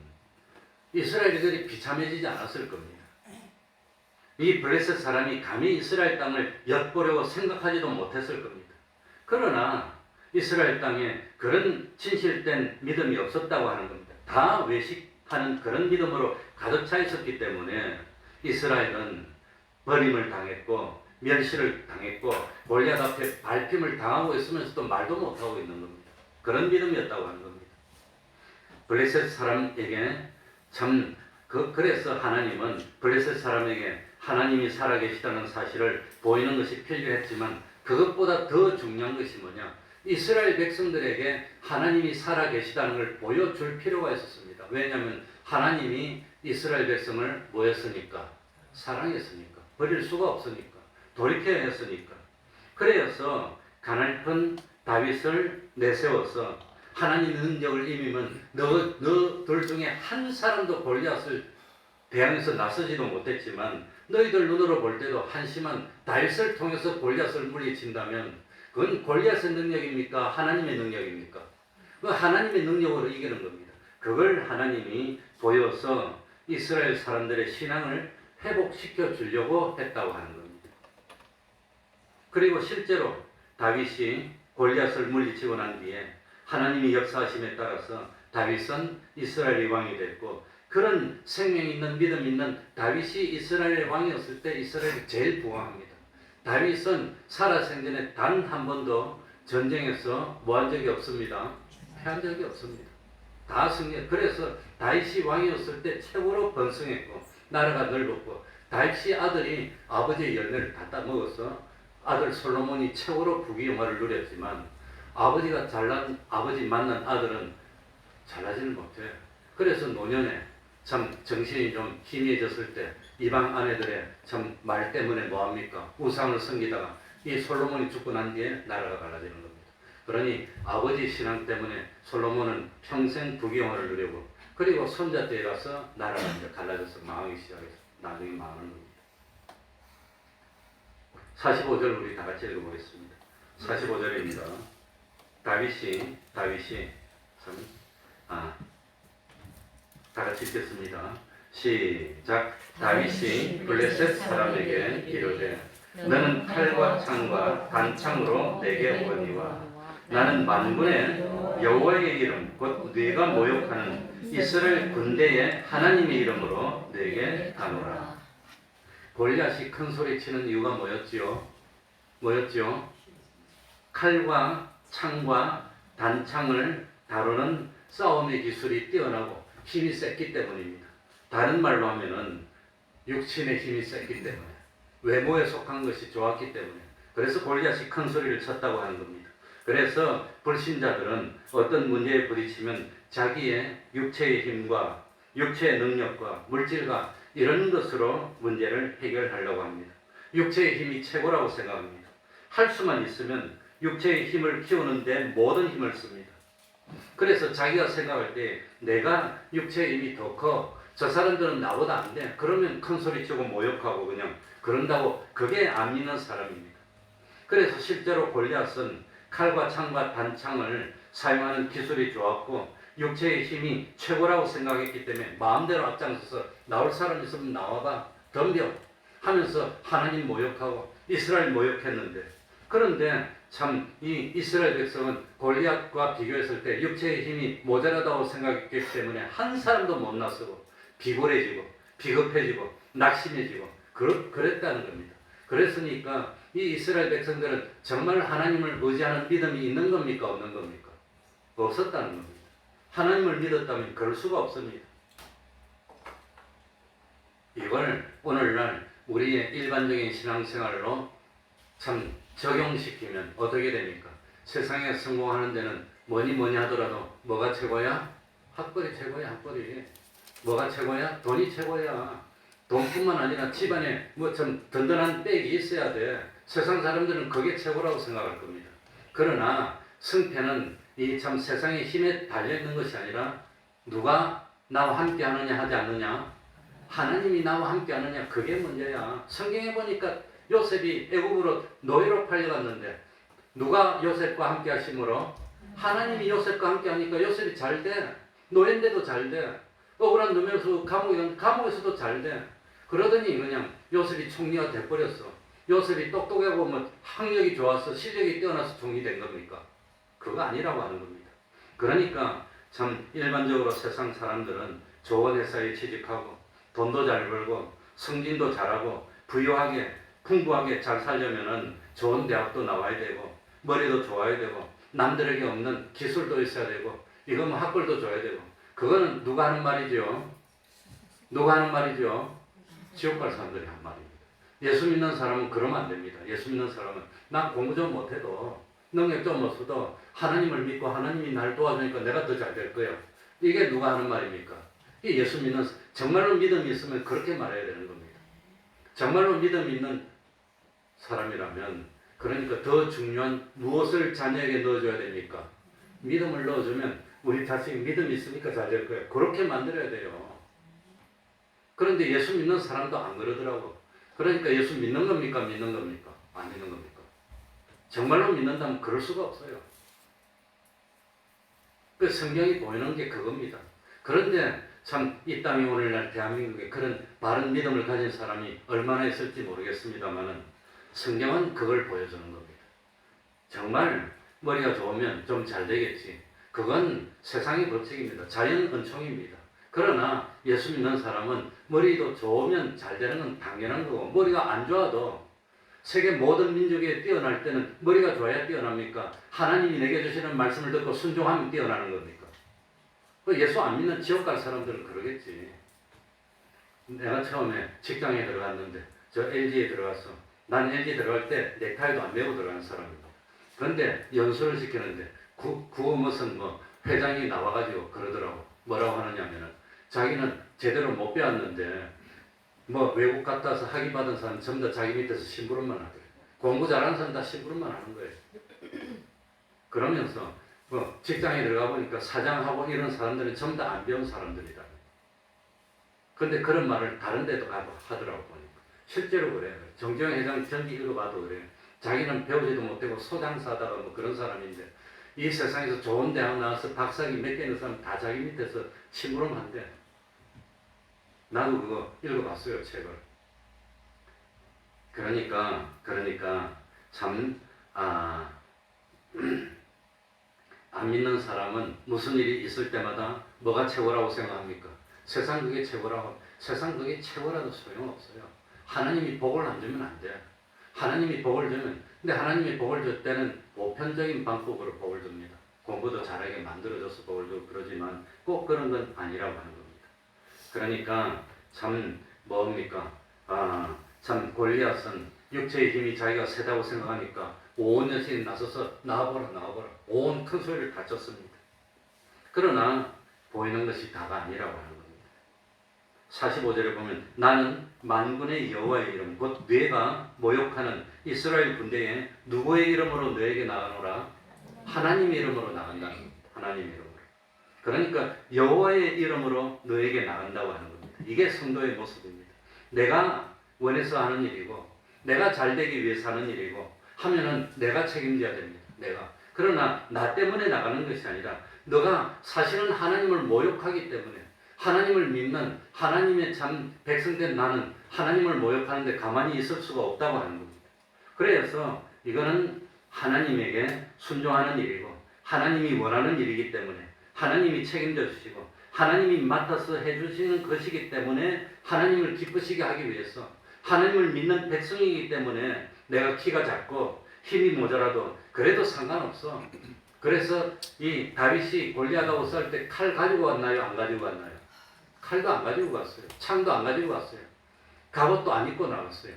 이스라엘들이 비참해지지 않았을 겁니다. 이 블레셋 사람이 감히 이스라엘 땅을 엿보려고 생각하지도 못했을 겁니다. 그러나 이스라엘 땅에 그런 진실된 믿음이 없었다고 하는 겁니다. 다 외식하는 그런 믿음으로 가득 차 있었기 때문에 이스라엘은 버림을 당했고 멸시를 당했고 골리앗 앞에 밟힘을 당하고 있으면서도 말도 못하고 있는 겁니다. 그런 믿음이었다고 하는 겁니다. 블레셋 사람에게 참 그래서 하나님은 블레셋 사람에게 하나님이 살아계시다는 사실을 보이는 것이 필요했지만 그것보다 더 중요한 것이 뭐냐? 이스라엘 백성들에게 하나님이 살아계시다는 걸 보여줄 필요가 있었습니다. 왜냐하면 하나님이 이스라엘 백성을 뭐였으니까? 사랑했으니까. 버릴 수가 없으니까. 돌이켜야 했으니까. 그래서 가난한 다윗을 내세워서 하나님의 능력을 임하면 너들 중에 한 사람도 골리앗을 대항해서 나서지도 못했지만 너희들 눈으로 볼 때도 한심한 다윗을 통해서 골리앗을 물리친다면 그건 골리앗의 능력입니까? 하나님의 능력입니까? 그 하나님의 능력으로 이기는 겁니다. 그걸 하나님이 보여서 이스라엘 사람들의 신앙을 회복시켜 주려고 했다고 하는 겁니다. 그리고 실제로 다윗이 골리앗을 물리치고 난 뒤에 하나님이 역사하심에 따라서 다윗은 이스라엘의 왕이 됐고 그런 생명 있는 믿음 있는 다윗이 이스라엘의 왕이었을 때 이스라엘이 제일 부강합니다. 다윗은 살아생전에 단 한 번도 전쟁에서 뭐 한 적이 없습니다. 패한 적이 없습니다. 다 승리. 그래서 다윗이 왕이었을 때 최고로 번성했고 나라가 넓었고 다윗이 아들이 아버지의 열매를 다 따먹어서 아들 솔로몬이 최고로 부귀영화를 누렸지만 아버지가 잘난 아버지 만난 아들은 잘나지는 못해. 그래서 노년에 참 정신이 좀 희미해졌을 때 이방 아내들의 참 말 때문에 뭐합니까? 우상을 섬기다가 이 솔로몬이 죽고 난 뒤에 나라가 갈라지는 겁니다. 그러니 아버지 신앙 때문에 솔로몬은 평생 부귀영화를 누리고 그리고 손자 때에 가서 나라가 이제 갈라져서 망하기 시작해서 나중에 망하는 겁니다. 45절 우리 다 같이 읽어보겠습니다. 45절입니다. 다윗이 참 다 같이 읽겠습니다. 시작. 다윗이 블레셋 사람에게 이르되 너는 칼과 창과 단창으로 내게 오거니와 나는 만군의 여호와의 이름 곧 네가 모욕하는 이스라엘 군대의 하나님의 이름으로 내게 가노라. 골리앗이 큰 소리 치는 이유가 뭐였지요? 칼과 창과 단창을 다루는 싸움의 기술이 뛰어나고 힘이 셌기 때문입니다. 다른 말로 하면은 육신의 힘이 셌기 때문에 외모에 속한 것이 좋았기 때문에 그래서 골리앗이 큰 소리를 쳤다고 하는 겁니다. 그래서 불신자들은 어떤 문제에 부딪히면 자기의 육체의 힘과 육체의 능력과 물질과 이런 것으로 문제를 해결하려고 합니다. 육체의 힘이 최고라고 생각합니다. 할 수만 있으면 육체의 힘을 키우는데 모든 힘을 씁니다. 그래서 자기가 생각할 때 내가 육체의 힘이 더 커. 저 사람들은 나보다 안 돼. 그러면 큰 소리 치고 모욕하고 그냥 그런다고 그게 안 믿는 사람입니다. 그래서 실제로 골리앗은 칼과 창과 단창을 사용하는 기술이 좋았고 육체의 힘이 최고라고 생각했기 때문에 마음대로 앞장서서 나올 사람 있으면 나와봐. 덤벼 하면서 하나님 모욕하고 이스라엘 모욕했는데 그런데 참 이 이스라엘 백성은 골리앗과 비교했을 때 육체의 힘이 모자라다고 생각했기 때문에 한 사람도 못 나서고 비굴해지고 비겁해지고 낙심해지고 그랬다는 겁니다. 그랬으니까 이 이스라엘 백성들은 정말 하나님을 의지하는 믿음이 있는 겁니까? 없는 겁니까? 없었다는 겁니다. 하나님을 믿었다면 그럴 수가 없습니다. 이걸 오늘날 우리의 일반적인 신앙생활로 참 적용시키면 어떻게 됩니까? 세상에 성공하는 데는 뭐니 하더라도 뭐가 최고야? 학벌이 최고야, 학벌이. 뭐가 최고야? 돈이 최고야. 돈뿐만 아니라 집안에 뭐 좀 든든한 백이 있어야 돼. 세상 사람들은 그게 최고라고 생각할 겁니다. 그러나 승패는 이 참 세상의 힘에 달려 있는 것이 아니라 누가 나와 함께 하느냐 하지 않느냐, 하나님이 나와 함께 하느냐, 그게 문제야. 성경에 보니까 요셉이 애굽으로 노예로 팔려갔는데 누가 요셉과 함께 하심으로? 하나님이 요셉과 함께 하니까 요셉이 잘 돼. 노예인데도 잘 돼. 억울한 놈에서 감옥에서도 잘 돼. 그러더니 그냥 요셉이 총리가 돼버렸어. 요셉이 똑똑하고 뭐 학력이 좋아서 실력이 뛰어나서 총리 된 겁니까? 그거 아니라고 하는 겁니다. 그러니까 참 일반적으로 세상 사람들은 좋은 회사에 취직하고 돈도 잘 벌고 승진도 잘하고 부유하게 풍부하게 잘 살려면은 좋은 대학도 나와야 되고 머리도 좋아야 되고 남들에게 없는 기술도 있어야 되고 이거 뭐 학벌도 줘야 되고, 그거는 누가 하는 말이죠? 누가 하는 말이죠? 지옥 갈 사람들이 한 말입니다. 예수 믿는 사람은 그러면 안 됩니다. 예수 믿는 사람은 난 공부 좀 못해도 능력 좀 없어도 하나님을 믿고 하나님이 날 도와주니까 내가 더 잘 될 거예요. 이게 누가 하는 말입니까? 이 예수 믿는, 정말로 믿음이 있으면 그렇게 말해야 되는 겁니다. 정말로 믿음이 있는 사람이라면, 그러니까 더 중요한 무엇을 자녀에게 넣어줘야 됩니까? 믿음을 넣어주면 우리 자식이 믿음이 있으니까 잘 될 거예요. 그렇게 만들어야 돼요. 그런데 예수 믿는 사람도 안 그러더라고. 그러니까 예수 믿는 겁니까? 믿는 겁니까? 안 믿는 겁니까? 정말로 믿는다면 그럴 수가 없어요. 그 성경이 보이는 게 그겁니다. 그런데 참 이 땅에 오늘날 대한민국에 그런 바른 믿음을 가진 사람이 얼마나 있을지 모르겠습니다만은 성경은 그걸 보여주는 겁니다. 정말 머리가 좋으면 좀 잘 되겠지. 그건 세상의 법칙입니다. 자연 은총입니다. 그러나 예수 믿는 사람은 머리도 좋으면 잘 되는 건 당연한 거고, 머리가 안 좋아도 세계 모든 민족에 뛰어날 때는 머리가 좋아야 뛰어납니까? 하나님이 내게 주시는 말씀을 듣고 순종하면 뛰어나는 겁니까? 예수 안 믿는 지옥 갈 사람들은 그러겠지. 내가 처음에 직장에 들어갔는데 저 LG에 들어갔어. 난 LG 들어갈 때 넥타이도 안 메고 들어가는 사람입니다. 그런데 연수를 시키는데 무슨 회장이 나와가지고 그러더라고. 뭐라고 하느냐면은 자기는 제대로 못 배웠는데 외국 갔다 와서 학위 받은 사람 전부 다 자기 밑에서 심부름만 하더래. 공부 잘하는 사람 다 심부름만 하는 거예요. 그러면서 직장에 들어가 보니까 사장하고 이런 사람들은 전부 다 안 배운 사람들이다. 근데 그런 말을 다른 데도 가도 하더라고 보니까. 실제로 그래요. 정재영 회장 전기 읽어봐도 그래요. 자기는 배우지도 못하고 소장사다가 그런 사람인데 이 세상에서 좋은 대학 나와서 박사학위 몇 개 있는 사람 다 자기 밑에서 심부름한대. 나도 그거 읽어봤어요, 책을. 그러니까 참 안 믿는 사람은 무슨 일이 있을 때마다 뭐가 최고라고 생각합니까? 세상 그게 최고라고. 세상 그게 최고라도 소용없어요. 하나님이 복을 안 주면 안 돼. 하나님이 복을 주면, 근데 하나님이 복을 줄 때는 보편적인 방법으로 복을 줍니다. 공부도 잘하게 만들어줘서 복을 주고 그러지만 꼭 그런 건 아니라고 하는 겁니다. 그러니까 참 뭡니까? 참 골리앗은 육체의 힘이 자기가 세다고 생각하니까 온 여신이 나서서 나와보라. 온 큰 소리를 다 쳤습니다. 그러나 보이는 것이 다가 아니라고 하는 겁니다. 45절에 보면 나는 만군의 여호와의 이름 곧 뇌가 모욕하는 이스라엘 군대에 누구의 이름으로 너에게 나가노라? 하나님의 이름으로 나간다는 겁니다. 하나님의 이름으로. 그러니까 여호와의 이름으로 너에게 나간다고 하는 겁니다. 이게 성도의 모습입니다. 내가 원해서 하는 일이고 내가 잘 되기 위해서 하는 일이고 하면은 내가 책임져야 됩니다. 내가. 그러나 나 때문에 나가는 것이 아니라 너가 사실은 하나님을 모욕하기 때문에 하나님을 믿는 하나님의 참 백성된 나는 하나님을 모욕하는데 가만히 있을 수가 없다고 하는 겁니다. 그래서 이거는 하나님에게 순종하는 일이고 하나님이 원하는 일이기 때문에 하나님이 책임져 주시고 하나님이 맡아서 해주시는 것이기 때문에 하나님을 기쁘시게 하기 위해서 하나님을 믿는 백성이기 때문에 내가 키가 작고 힘이 모자라도 그래도 상관없어. 그래서 이 다윗이 골리앗하고 싸울 때 칼 가지고 왔나요? 안 가지고 왔나요? 칼도 안 가지고 갔어요. 창도 안 가지고 갔어요. 갑옷도 안 입고 나갔어요.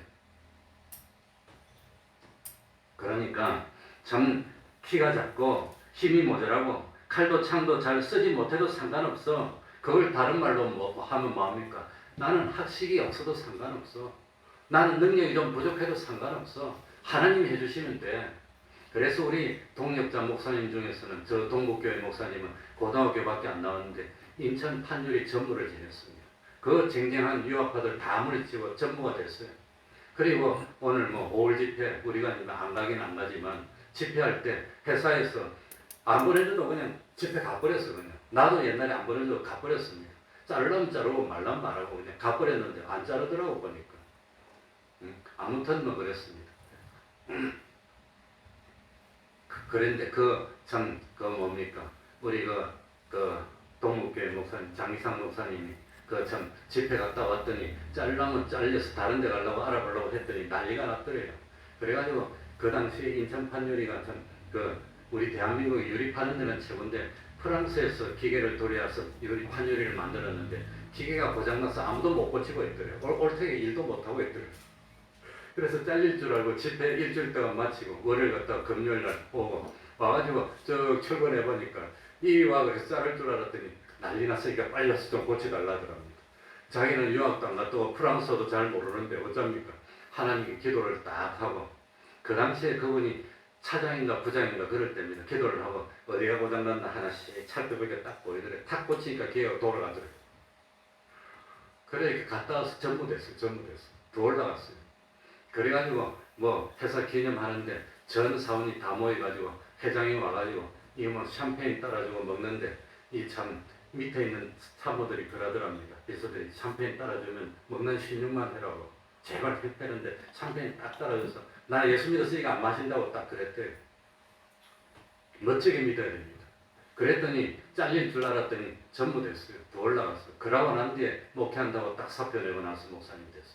그러니까 참 키가 작고 힘이 모자라고 칼도 창도 잘 쓰지 못해도 상관없어. 그걸 다른 말로 뭐 하면 뭐합니까? 나는 학식이 없어도 상관없어. 나는 능력이 좀 부족해도 상관없어. 하나님이 해주시면 돼. 그래서 우리 동역자 목사님 중에서는 저 동국교회 목사님은 고등학교밖에 안 나왔는데 인천 판유리 전무를 지냈습니다. 그 쟁쟁한 유학파들 다 물리치고 전무가 됐어요. 그리고 오늘 뭐 5월 집회 우리가 안 가긴 안 가지만 집회할 때 회사에서 안 보내줘도 그냥 집회 가버렸어. 그냥 나도 옛날에 안 보내줘도 가버렸습니다. 자르려면 자르고 말라면 말하고 그냥 가버렸는데 안 자르더라고 보니까. 아무튼 뭐 그랬습니다. 그런데 그 뭡니까 우리 그 동국교회 목사님 장이상 목사님이 그 참 집회 갔다 왔더니 잘라면 잘려서 다른 데 가려고 알아보려고 했더니 난리가 났더래요. 그래가지고 그 당시 인천 판유리가 참 그 우리 대한민국에 유리 파는 데는 최고인데 프랑스에서 기계를 들여와서 유리 판유리를 만들었는데 기계가 고장나서 아무도 못 고치고 있더래요. 올택에 일도 못하고 있더래요. 그래서 잘릴 줄 알고 집회 일주일 동안 마치고 월요일 갔다가 금요일 날 오고 와가지고 저 출근해보니까 이 와 그래서 자를 줄 알았더니 난리 났으니까 빨리 와서 좀 고쳐달라더랍니다. 자기는 유학도 안 갔다고 프랑스어도 잘 모르는데 어쩝니까? 하나님께 기도를 딱 하고 그 당시에 그분이 차장인가 부장인가 그럴 때입니다. 기도를 하고 어디가 고장났나 하나씩 찰떡이게 딱 보이더래. 탁 고치니까 기회가 돌아가더래. 그래 이렇게 갔다 와서 전무됐어요. 더 올라갔어요. 그래가지고 뭐 회사 기념하는데 전 사원이 다 모여가지고 회장이 와가지고 이 뭐 샴페인 따라주고 먹는데 이 참 밑에 있는 사모들이 그러더랍니다. 비서들이 샴페인 따라주면 먹는 신용만 해라고 제발 했다는데 샴페인 딱 따라줘서 나 예수 믿었으니까 안 마신다고 딱 그랬대요. 멋지게 믿어야 됩니다. 그랬더니 잘릴 줄 알았더니 전부 됐어요. 더 올라갔어요. 그러고 난 뒤에 목회한다고 딱 사표 내고 나서 목사님 됐어요.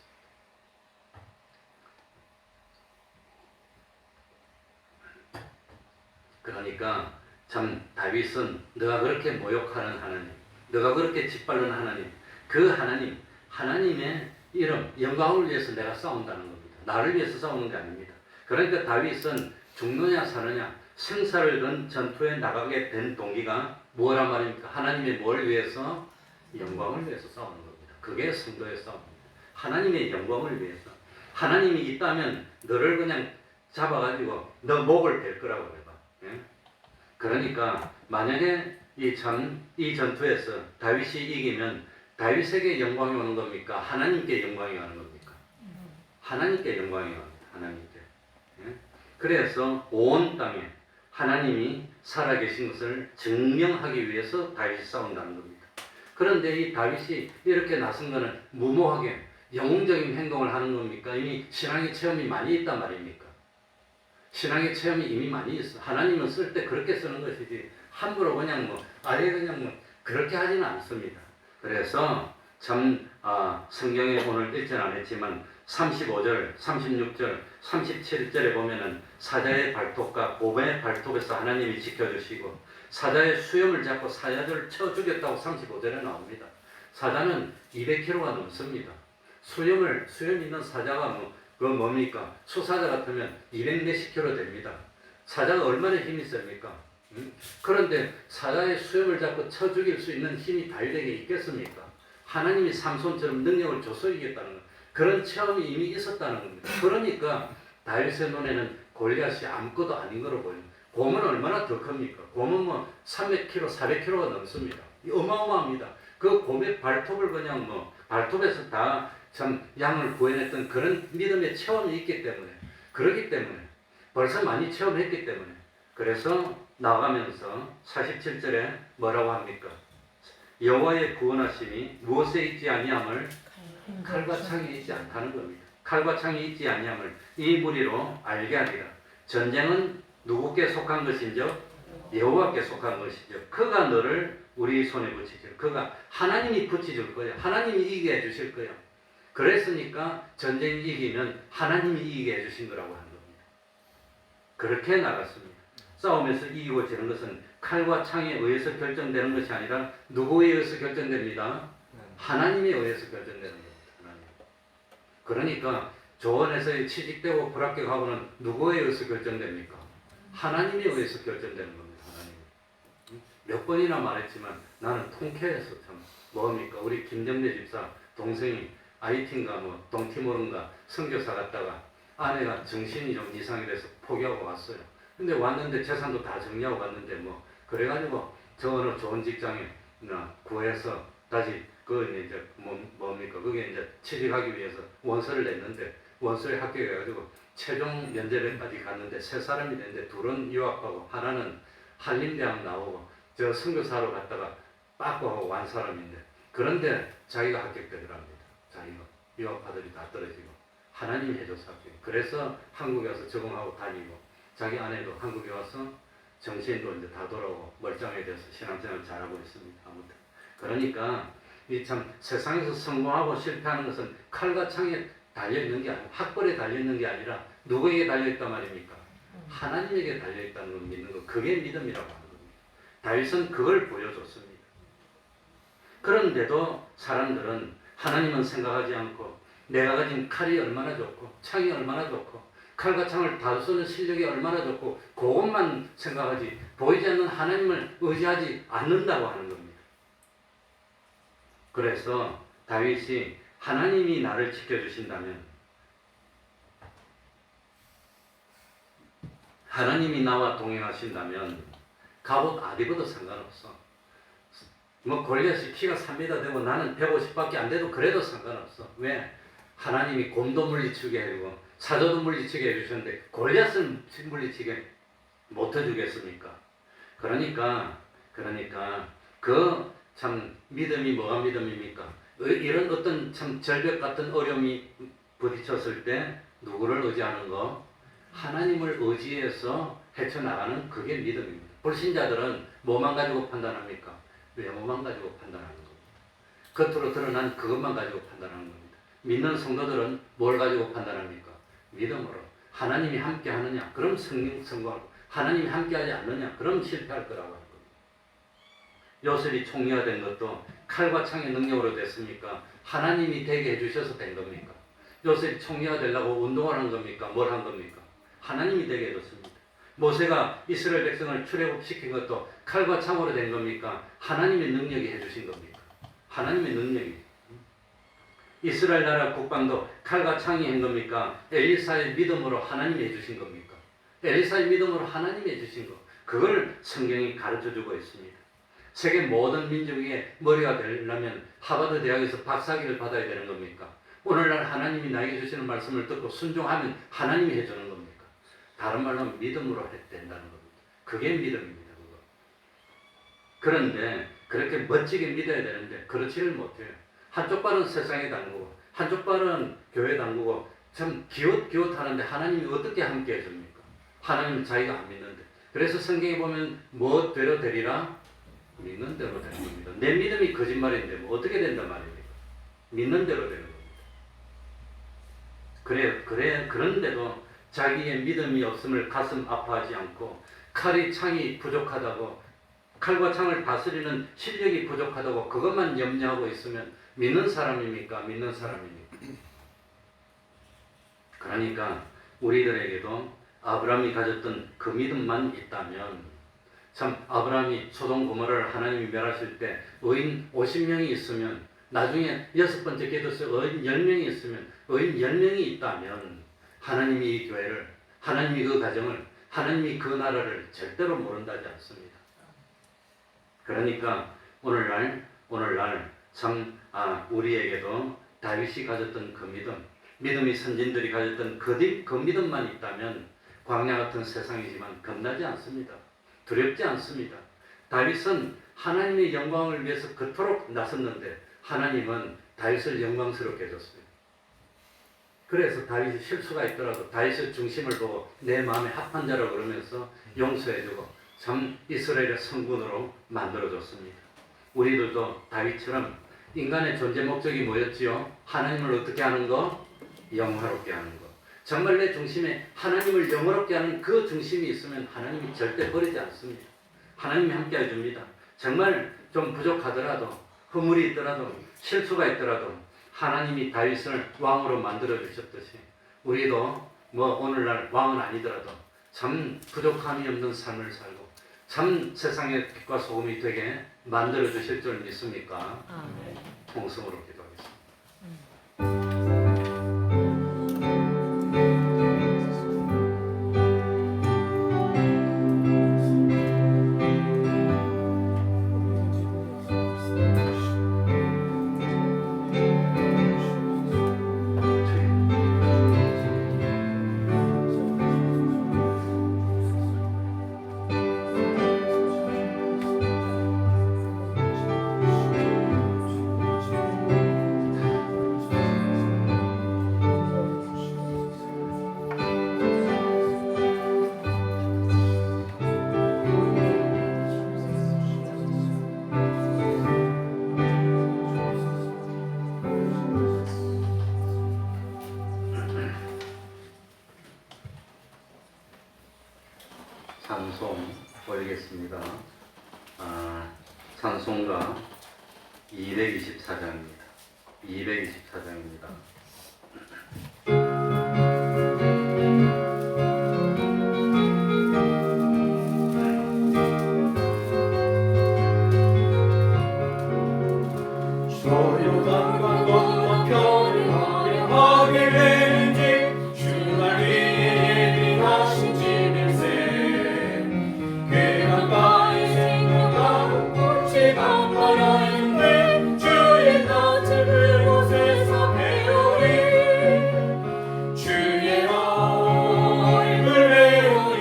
그러니까 참 다윗은 너가 그렇게 모욕하는 하나님, 너가 그렇게 짓밟는 하나님, 그 하나님의 이름, 영광을 위해서 내가 싸운다는 겁니다. 나를 위해서 싸우는 게 아닙니다. 그러니까 다윗은 죽느냐 사느냐 생사를 건 전투에 나가게 된 동기가 뭐란 말입니까? 하나님의 뭘 위해서? 영광을 위해서 싸우는 겁니다. 그게 성도의 싸움입니다. 하나님의 영광을 위해서. 하나님이 있다면 너를 그냥 잡아가지고 너 목을 벨 거라고 해봐. 예? 그러니까 만약에 이 전투에서 다윗이 이기면 다윗에게 영광이 오는 겁니까? 하나님께 영광이 오는 겁니까? 하나님께 영광이 옵니다. 하나님께. 예? 그래서 온 땅에 하나님이 살아계신 것을 증명하기 위해서 다윗이 싸운다는 겁니다. 그런데 이 다윗이 이렇게 나선 것은 무모하게 영웅적인 행동을 하는 겁니까? 이미 신앙의 체험이 많이 있단 말입니까? 신앙의 체험이 이미 많이 있어. 하나님은 쓸 때 그렇게 쓰는 것이지 함부로 그냥 아예 그냥 그렇게 하지는 않습니다. 그래서 참 성경에 오늘 읽지는 안 했지만 35절, 36절, 37절에 보면은 사자의 발톱과 곰의 발톱에서 하나님이 지켜주시고 사자의 수염을 잡고 사자들을 쳐 죽였다고 35절에 나옵니다. 사자는 200kg가 넘습니다. 수염 있는 사자가 그건 뭡니까? 수사자 같으면 200몇십 킬로 됩니다. 사자가 얼마나 힘이 셉니까? 그런데 사자의 수염을 잡고 쳐 죽일 수 있는 힘이 다윗에게 있겠습니까? 하나님이 삼손처럼 능력을 줘서 이겼다는 것. 그런 체험이 이미 있었다는 겁니다. 그러니까 다윗의 눈에는 골리앗이 아무것도 아닌 거로 보여요. 곰은 얼마나 더 큽니까? 곰은 300kg, 400kg가 넘습니다. 어마어마합니다. 그 곰의 발톱을 그냥 발톱에서 다 참 양을 구해냈던 그런 믿음의 체험이 있기 때문에 그러기 때문에 벌써 많이 체험했기 때문에 그래서 나가면서 47절에 뭐라고 합니까? 여호와의 구원하심이 무엇에 있지 아니함을 칼과 창이 있지 않다는 겁니다. 칼과 창이 있지 아니함을 이 무리로 알게 하리라. 전쟁은 누구께 속한 것인죠? 여호와께 속한 것이죠. 그가 너를 우리 손에 붙이죠. 그가 하나님이 붙여줄 거예요. 하나님이 이기게 해주실 거예요. 그랬으니까 전쟁 이기면 하나님이 이기게 해주신 거라고 하는 겁니다. 그렇게 나갔습니다. 싸움에서 이기고 지는 것은 칼과 창에 의해서 결정되는 것이 아니라 누구에 의해서 결정됩니다? 하나님에 의해서 결정되는 겁니다. 하나님. 그러니까 조원에서 취직되고 불합격하고는 누구에 의해서 결정됩니까? 하나님에 의해서 결정되는 겁니다. 하나님. 몇 번이나 말했지만 나는 통쾌해서 참 뭡니까 우리 김정래 집사 동생이 IT인가 뭐 동티모르인가 선교사 갔다가 아내가 정신이 좀 이상이 돼서 포기하고 왔어요. 근데 왔는데 재산도 다 정리하고 왔는데 뭐 그래가지고 저 어느 좋은 직장에 구해서 다시 그 이제 뭡니까 그게 이제 취직하기 위해서 원서를 냈는데 원서에 합격해가지고 최종 면접에까지 갔는데 세 사람이 됐는데 둘은 유학하고 하나는 한림대학 나오고 저 선교사로 갔다가 빠꾸하고 완 사람인데 그런데 자기가 합격되더랍니다. 자기가 유학파들이 다 떨어지고 하나님이 해줘서 합격. 그래서 한국에 와서 적응하고 다니고 자기 아내도 한국에 와서 정신도 이제 다 돌아오고 멀쩡해져서 신앙생활 잘하고 있습니다. 아무튼 그러니까 이 참 세상에서 성공하고 실패하는 것은 칼과 창에 달려있는 게 아니고 학벌에 달려있는 게 아니라 누구에게 달려있단 말입니까? 하나님에게 달려있다는 걸 믿는 거 그게 믿음이라고 하는 겁니다. 다윗은 그걸 보여줬습니다. 그런데도 사람들은 하나님은 생각하지 않고 내가 가진 칼이 얼마나 좋고 창이 얼마나 좋고 칼과 창을 다루는 실력이 얼마나 좋고 그것만 생각하지 보이지 않는 하나님을 의지하지 않는다고 하는 겁니다. 그래서 다윗이 하나님이 나를 지켜주신다면 하나님이 나와 동행하신다면 갑옷 안 입어도 상관없어. 뭐 골리앗이 키가 3m 되고 나는 150밖에 안 돼도 그래도 상관없어. 왜? 하나님이 곰도 물리치게 해주고 사자도 물리치게 해주셨는데 골리앗을 물리치게 못 해주겠습니까? 그러니까 그 참 믿음이 뭐가 믿음입니까? 이런 어떤 참 절벽 같은 어려움이 부딪혔을 때 누구를 의지하는 거? 하나님을 의지해서 헤쳐나가는 그게 믿음입니다. 불신자들은 뭐만 가지고 판단합니까? 외모만 가지고 판단하는 겁니다. 겉으로 드러난 그것만 가지고 판단하는 겁니다. 믿는 성도들은 뭘 가지고 판단합니까? 믿음으로. 하나님이 함께 하느냐? 그럼 성공하고 하나님이 함께 하지 않느냐? 그럼 실패할 거라고 하는 겁니다. 요셉이 총리가 된 것도 칼과 창의 능력으로 됐습니까? 하나님이 되게 해주셔서 된 겁니까? 요셉이 총리가 되려고 운동을 한 겁니까? 뭘 한 겁니까? 하나님이 되게 해줬습니다. 모세가 이스라엘 백성을 출애굽시킨 것도 칼과 창으로 된 겁니까? 하나님의 능력이 해주신 겁니까? 하나님의 능력이. 이스라엘 나라 국방도 칼과 창이 한 겁니까? 엘리사의 믿음으로 하나님이 해주신 겁니까? 엘리사의 믿음으로 하나님이 해주신 거. 그걸 성경이 가르쳐주고 있습니다. 세계 모든 민족의 머리가 되려면 하버드 대학에서 박사학위를 받아야 되는 겁니까? 오늘날 하나님이 나에게 주시는 말씀을 듣고 순종하면 하나님이 해주는 겁니까? 다른 말로 믿음으로 된다는 겁니다. 그게 믿음입니다. 그거. 그런데 그렇게 멋지게 믿어야 되는데 그렇지를 못해요. 한쪽 발은 세상에 담그고 한쪽 발은 교회에 담그고 참 기웃기웃하는데 하나님이 어떻게 함께 해줍니까? 하나님은 자기가 안 믿는데. 그래서 성경에 보면 무엇대로 되리라? 믿는 대로 되는 겁니다. 내 믿음이 거짓말인데 뭐 어떻게 된단 말입니까? 믿는 대로 되는 겁니다. 그런데도 자기의 믿음이 없음을 가슴 아파하지 않고 칼이 창이 부족하다고 칼과 창을 다스리는 실력이 부족하다고 그것만 염려하고 있으면 믿는 사람입니까? 믿는 사람입니까? 그러니까 우리들에게도 아브라함이 가졌던 그 믿음만 있다면 참 아브라함이 소돔 고모라를 하나님이 멸하실 때 의인 50명이 있으면 나중에 6번째 기도서에 의인 10명이 있으면 의인 10명이 있다면 하나님이 이 교회를 하나님이 그 가정을 하나님이 그 나라를 절대로 모른다지 않습니다. 그러니까 오늘날 참 우리에게도 다윗이 가졌던 그 믿음이 선진들이 가졌던 그 믿음만 있다면 광야 같은 세상이지만 겁나지 않습니다. 두렵지 않습니다. 다윗은 하나님의 영광을 위해서 그토록 나섰는데 하나님은 다윗을 영광스럽게 해줬어요. 그래서 다윗이 실수가 있더라도 다윗의 중심을 보고 내 마음에 합한 자라고 그러면서 용서해주고 참 이스라엘의 성군으로 만들어줬습니다. 우리들도 다윗처럼 인간의 존재 목적이 뭐였지요? 하나님을 어떻게 하는 거? 영화롭게 하는 거. 정말 내 중심에 하나님을 영화롭게 하는 그 중심이 있으면 하나님이 절대 버리지 않습니다. 하나님이 함께 해줍니다. 정말 좀 부족하더라도 허물이 있더라도 실수가 있더라도 하나님이 다윗을 왕으로 만들어 주셨듯이 우리도 뭐 오늘날 왕은 아니더라도 참 부족함이 없는 삶을 살고 참 세상의 빛과 소금이 되게 만들어 주실 줄 믿습니까? 아멘. 통성으로 기도하겠습니다. 찬송 올리겠습니다. 찬송가 224장입니다. 224장입니다. 소요단과 건너편을 화려하게 되는 집 주말 위에 예비하신 집일세 쾌감과의 생각하고 꽃이 반발하였네 주의 낯을 그곳에서 배우리 주의 얼굴 배우리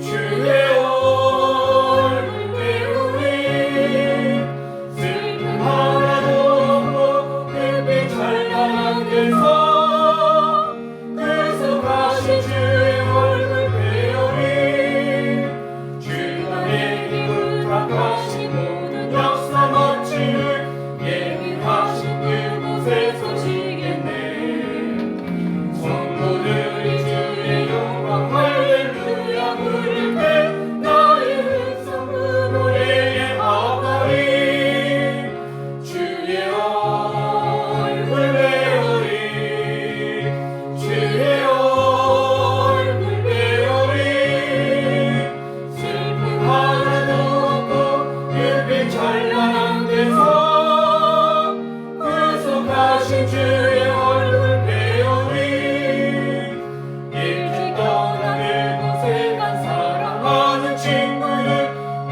주의 얼굴 배우리 슬픔 하나도 없고 햇빛 찬란한 데서 그서 가신 주의 얼굴 배우리 주가 내게 부탁하신 모든 역사 멋짐을 예비하신 그곳에서 지겠네 성도들이 주의 영광 할렐루야 부를 때 나의 음성 그 노래에 하나리 주의 얼굴 배우리 주의 얼굴 배우리 슬픔 하나도 없고 햇빛 찬란한 데서 그서 가신 주의 얼굴 배우리 일찍 떠나 그곳에 간 사랑하는 친구들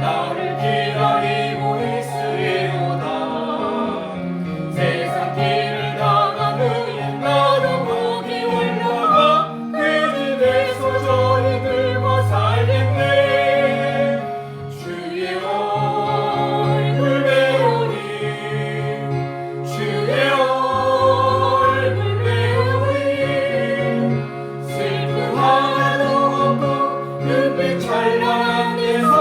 나를 기다리고 있으리로다 세상 길을 나간 후에 나도 거기 올라가 그 집에서 저희들과 살겠네 주의 얼굴 배우리 주의 얼굴 배우리 슬픔 하나도 없고 햇빛 찬란한 데서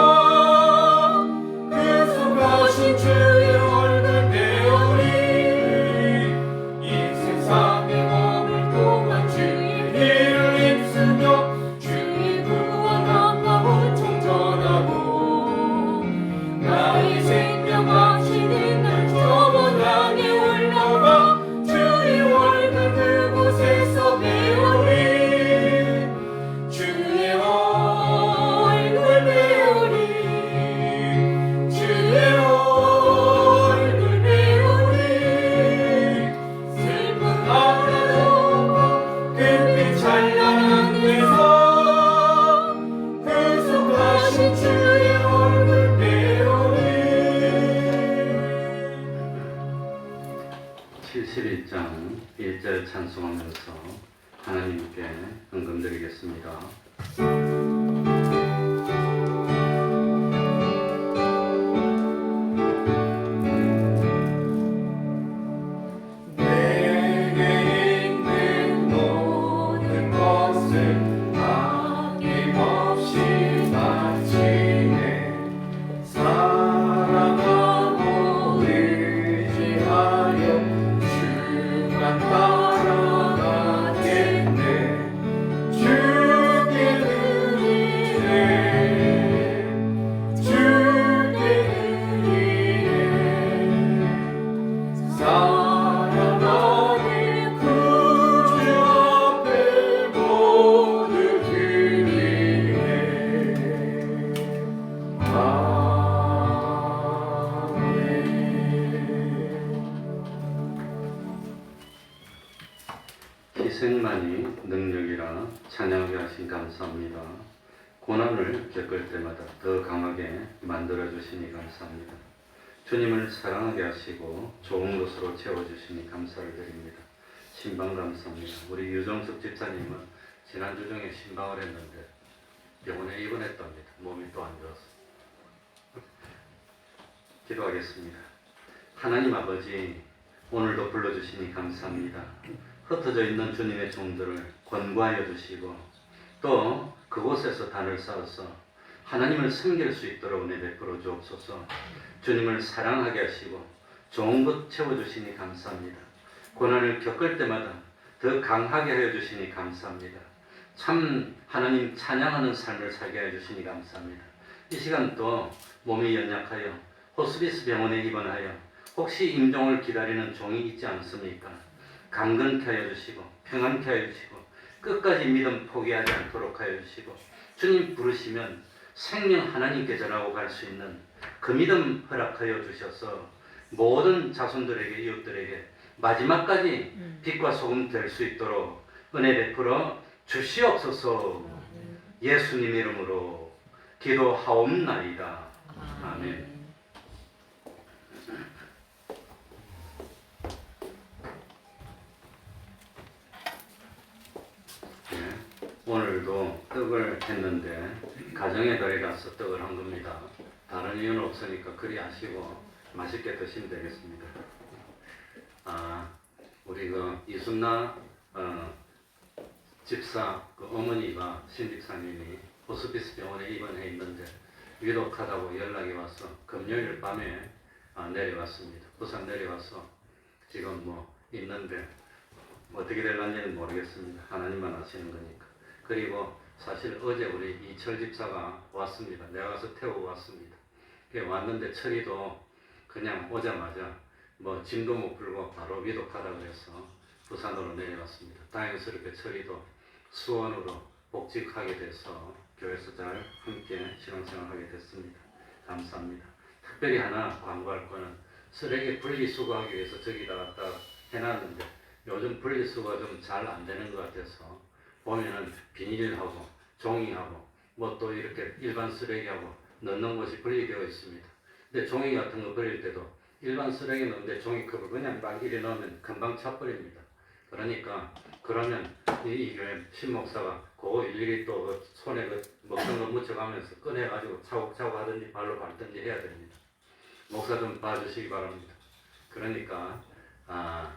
그서 가신 주의 얼굴 배우리 이 세상에 머물 동안 주의 일을 힘쓰며 주의 구원한 마음을 청전하고 나의 생명 마치는 날 저번 향해 올라가 주의 얼굴 그곳에서 배우리 주의 얼굴 배우리 주의 얼굴 배우리 슬픔 하나도 없고 햇빛 찬란한 데서 그서 가신 주의 얼굴 배우리 71장 1절 찬송하면서 하나님께 헌금드리겠습니다. 내게 있는 모든 것을 아낌없이 바치네 사랑하고 의지하여 주만 따라가겠네 주께 능력이라 찬양하게 하신 감사합니다. 고난을 겪을 때마다 더 강하게 만들어 주시니 감사합니다. 주님을 사랑하게 하시고 좋은 것으로 채워주시니 감사를 드립니다. 신방 감사합니다. 우리 유정숙 집사님은 지난주 중에 신방을 했는데 병원에 입원했답니다. 몸이 또 안 좋아서. 기도하겠습니다. 하나님 아버지, 오늘도 불러주시니 감사합니다. 흩어져 있는 주님의 종들을 권고하여 주시고 또 그곳에서 단을 쌓아서 하나님을 섬길 수 있도록 은혜 베풀어 주옵소서. 주님을 사랑하게 하시고 좋은 것 채워주시니 감사합니다. 고난을 겪을 때마다 더 강하게 하여 주시니 감사합니다. 참 하나님 찬양하는 삶을 살게 하여 주시니 감사합니다. 이 시간 또 몸이 연약하여 호스피스 병원에 입원하여 혹시 임종을 기다리는 종이 있지 않습니까? 강건케 하여 주시고 평안케 하여 주시고 끝까지 믿음 포기하지 않도록 하여 주시고 주님 부르시면 생명 하나님께 전하고 갈 수 있는 그 믿음 허락하여 주셔서 모든 자손들에게 이웃들에게 마지막까지 빛과 소금 될 수 있도록 은혜 베풀어 주시옵소서. 예수님 이름으로 기도하옵나이다. 아멘. 오늘도 떡을 했는데 가정의 달에 가서 떡을 한 겁니다. 다른 이유는 없으니까 그리 하시고 맛있게 드시면 되겠습니다. 우리 그 이순나 집사 그 어머니가 신집사님이 호스피스 병원에 입원해 있는데 위독하다고 연락이 와서 금요일 밤에 내려왔습니다. 부산 내려와서 지금 뭐 있는데 어떻게 될런지는 모르겠습니다. 하나님만 아시는 거니까. 그리고 사실 어제 우리 이철 집사가 왔습니다. 내가 가서 태우고 왔습니다. 왔는데 철이도 그냥 오자마자 뭐 짐도 못 풀고 바로 위독하다고 해서 부산으로 내려왔습니다. 다행스럽게 철이도 수원으로 복직하게 돼서 교회에서 잘 함께 신앙생활하게 됐습니다. 감사합니다. 특별히 하나 광고할 거는 쓰레기 분리수거하기 위해서 저기다 갖다 해놨는데 요즘 분리수거가 좀 잘 안 되는 것 같아서 보면은 비닐하고 종이하고 뭐 또 이렇게 일반 쓰레기하고 넣는 것이 분리되어 있습니다. 근데 종이 같은 거 버릴 때도 일반 쓰레기 넣는데 종이컵을 그냥 막 이래 넣으면 금방 차버립니다. 그러니까 그러면 이 교회 신목사가 그거 일일이 또 손에 그 먹던 거 묻혀가면서 꺼내가지고 차곡차곡 하든지 발로 밟든지 해야 됩니다. 목사 좀 봐주시기 바랍니다. 그러니까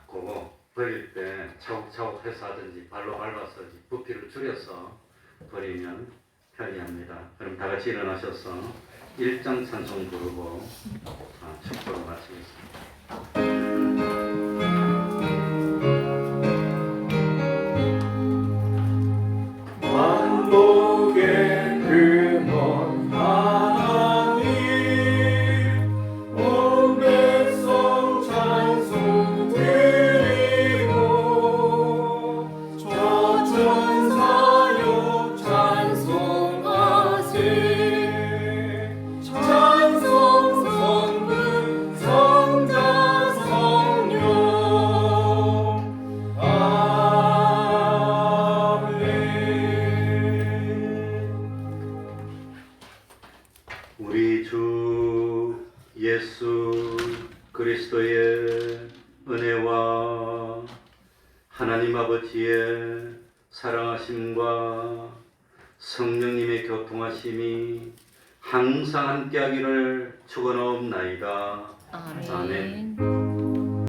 그거 버릴 때 차곡차곡 해서 하든지 발로 밟아서 부피를 줄여서 버리면 편리합니다. 그럼 다 같이 일어나셔서 1장 찬송 부르고 축도로 마치겠습니다. 만복의 근원 하나님 온 백성 찬송 드리고 저천사여 찬송하세 찬송 성분 성자 성령 우리 주 예수 그리스도의 은혜와 하나님 아버지의 사랑하심과 성령님의 교통하심이 항상 함께하기를 축원하옵나이다. 아멘.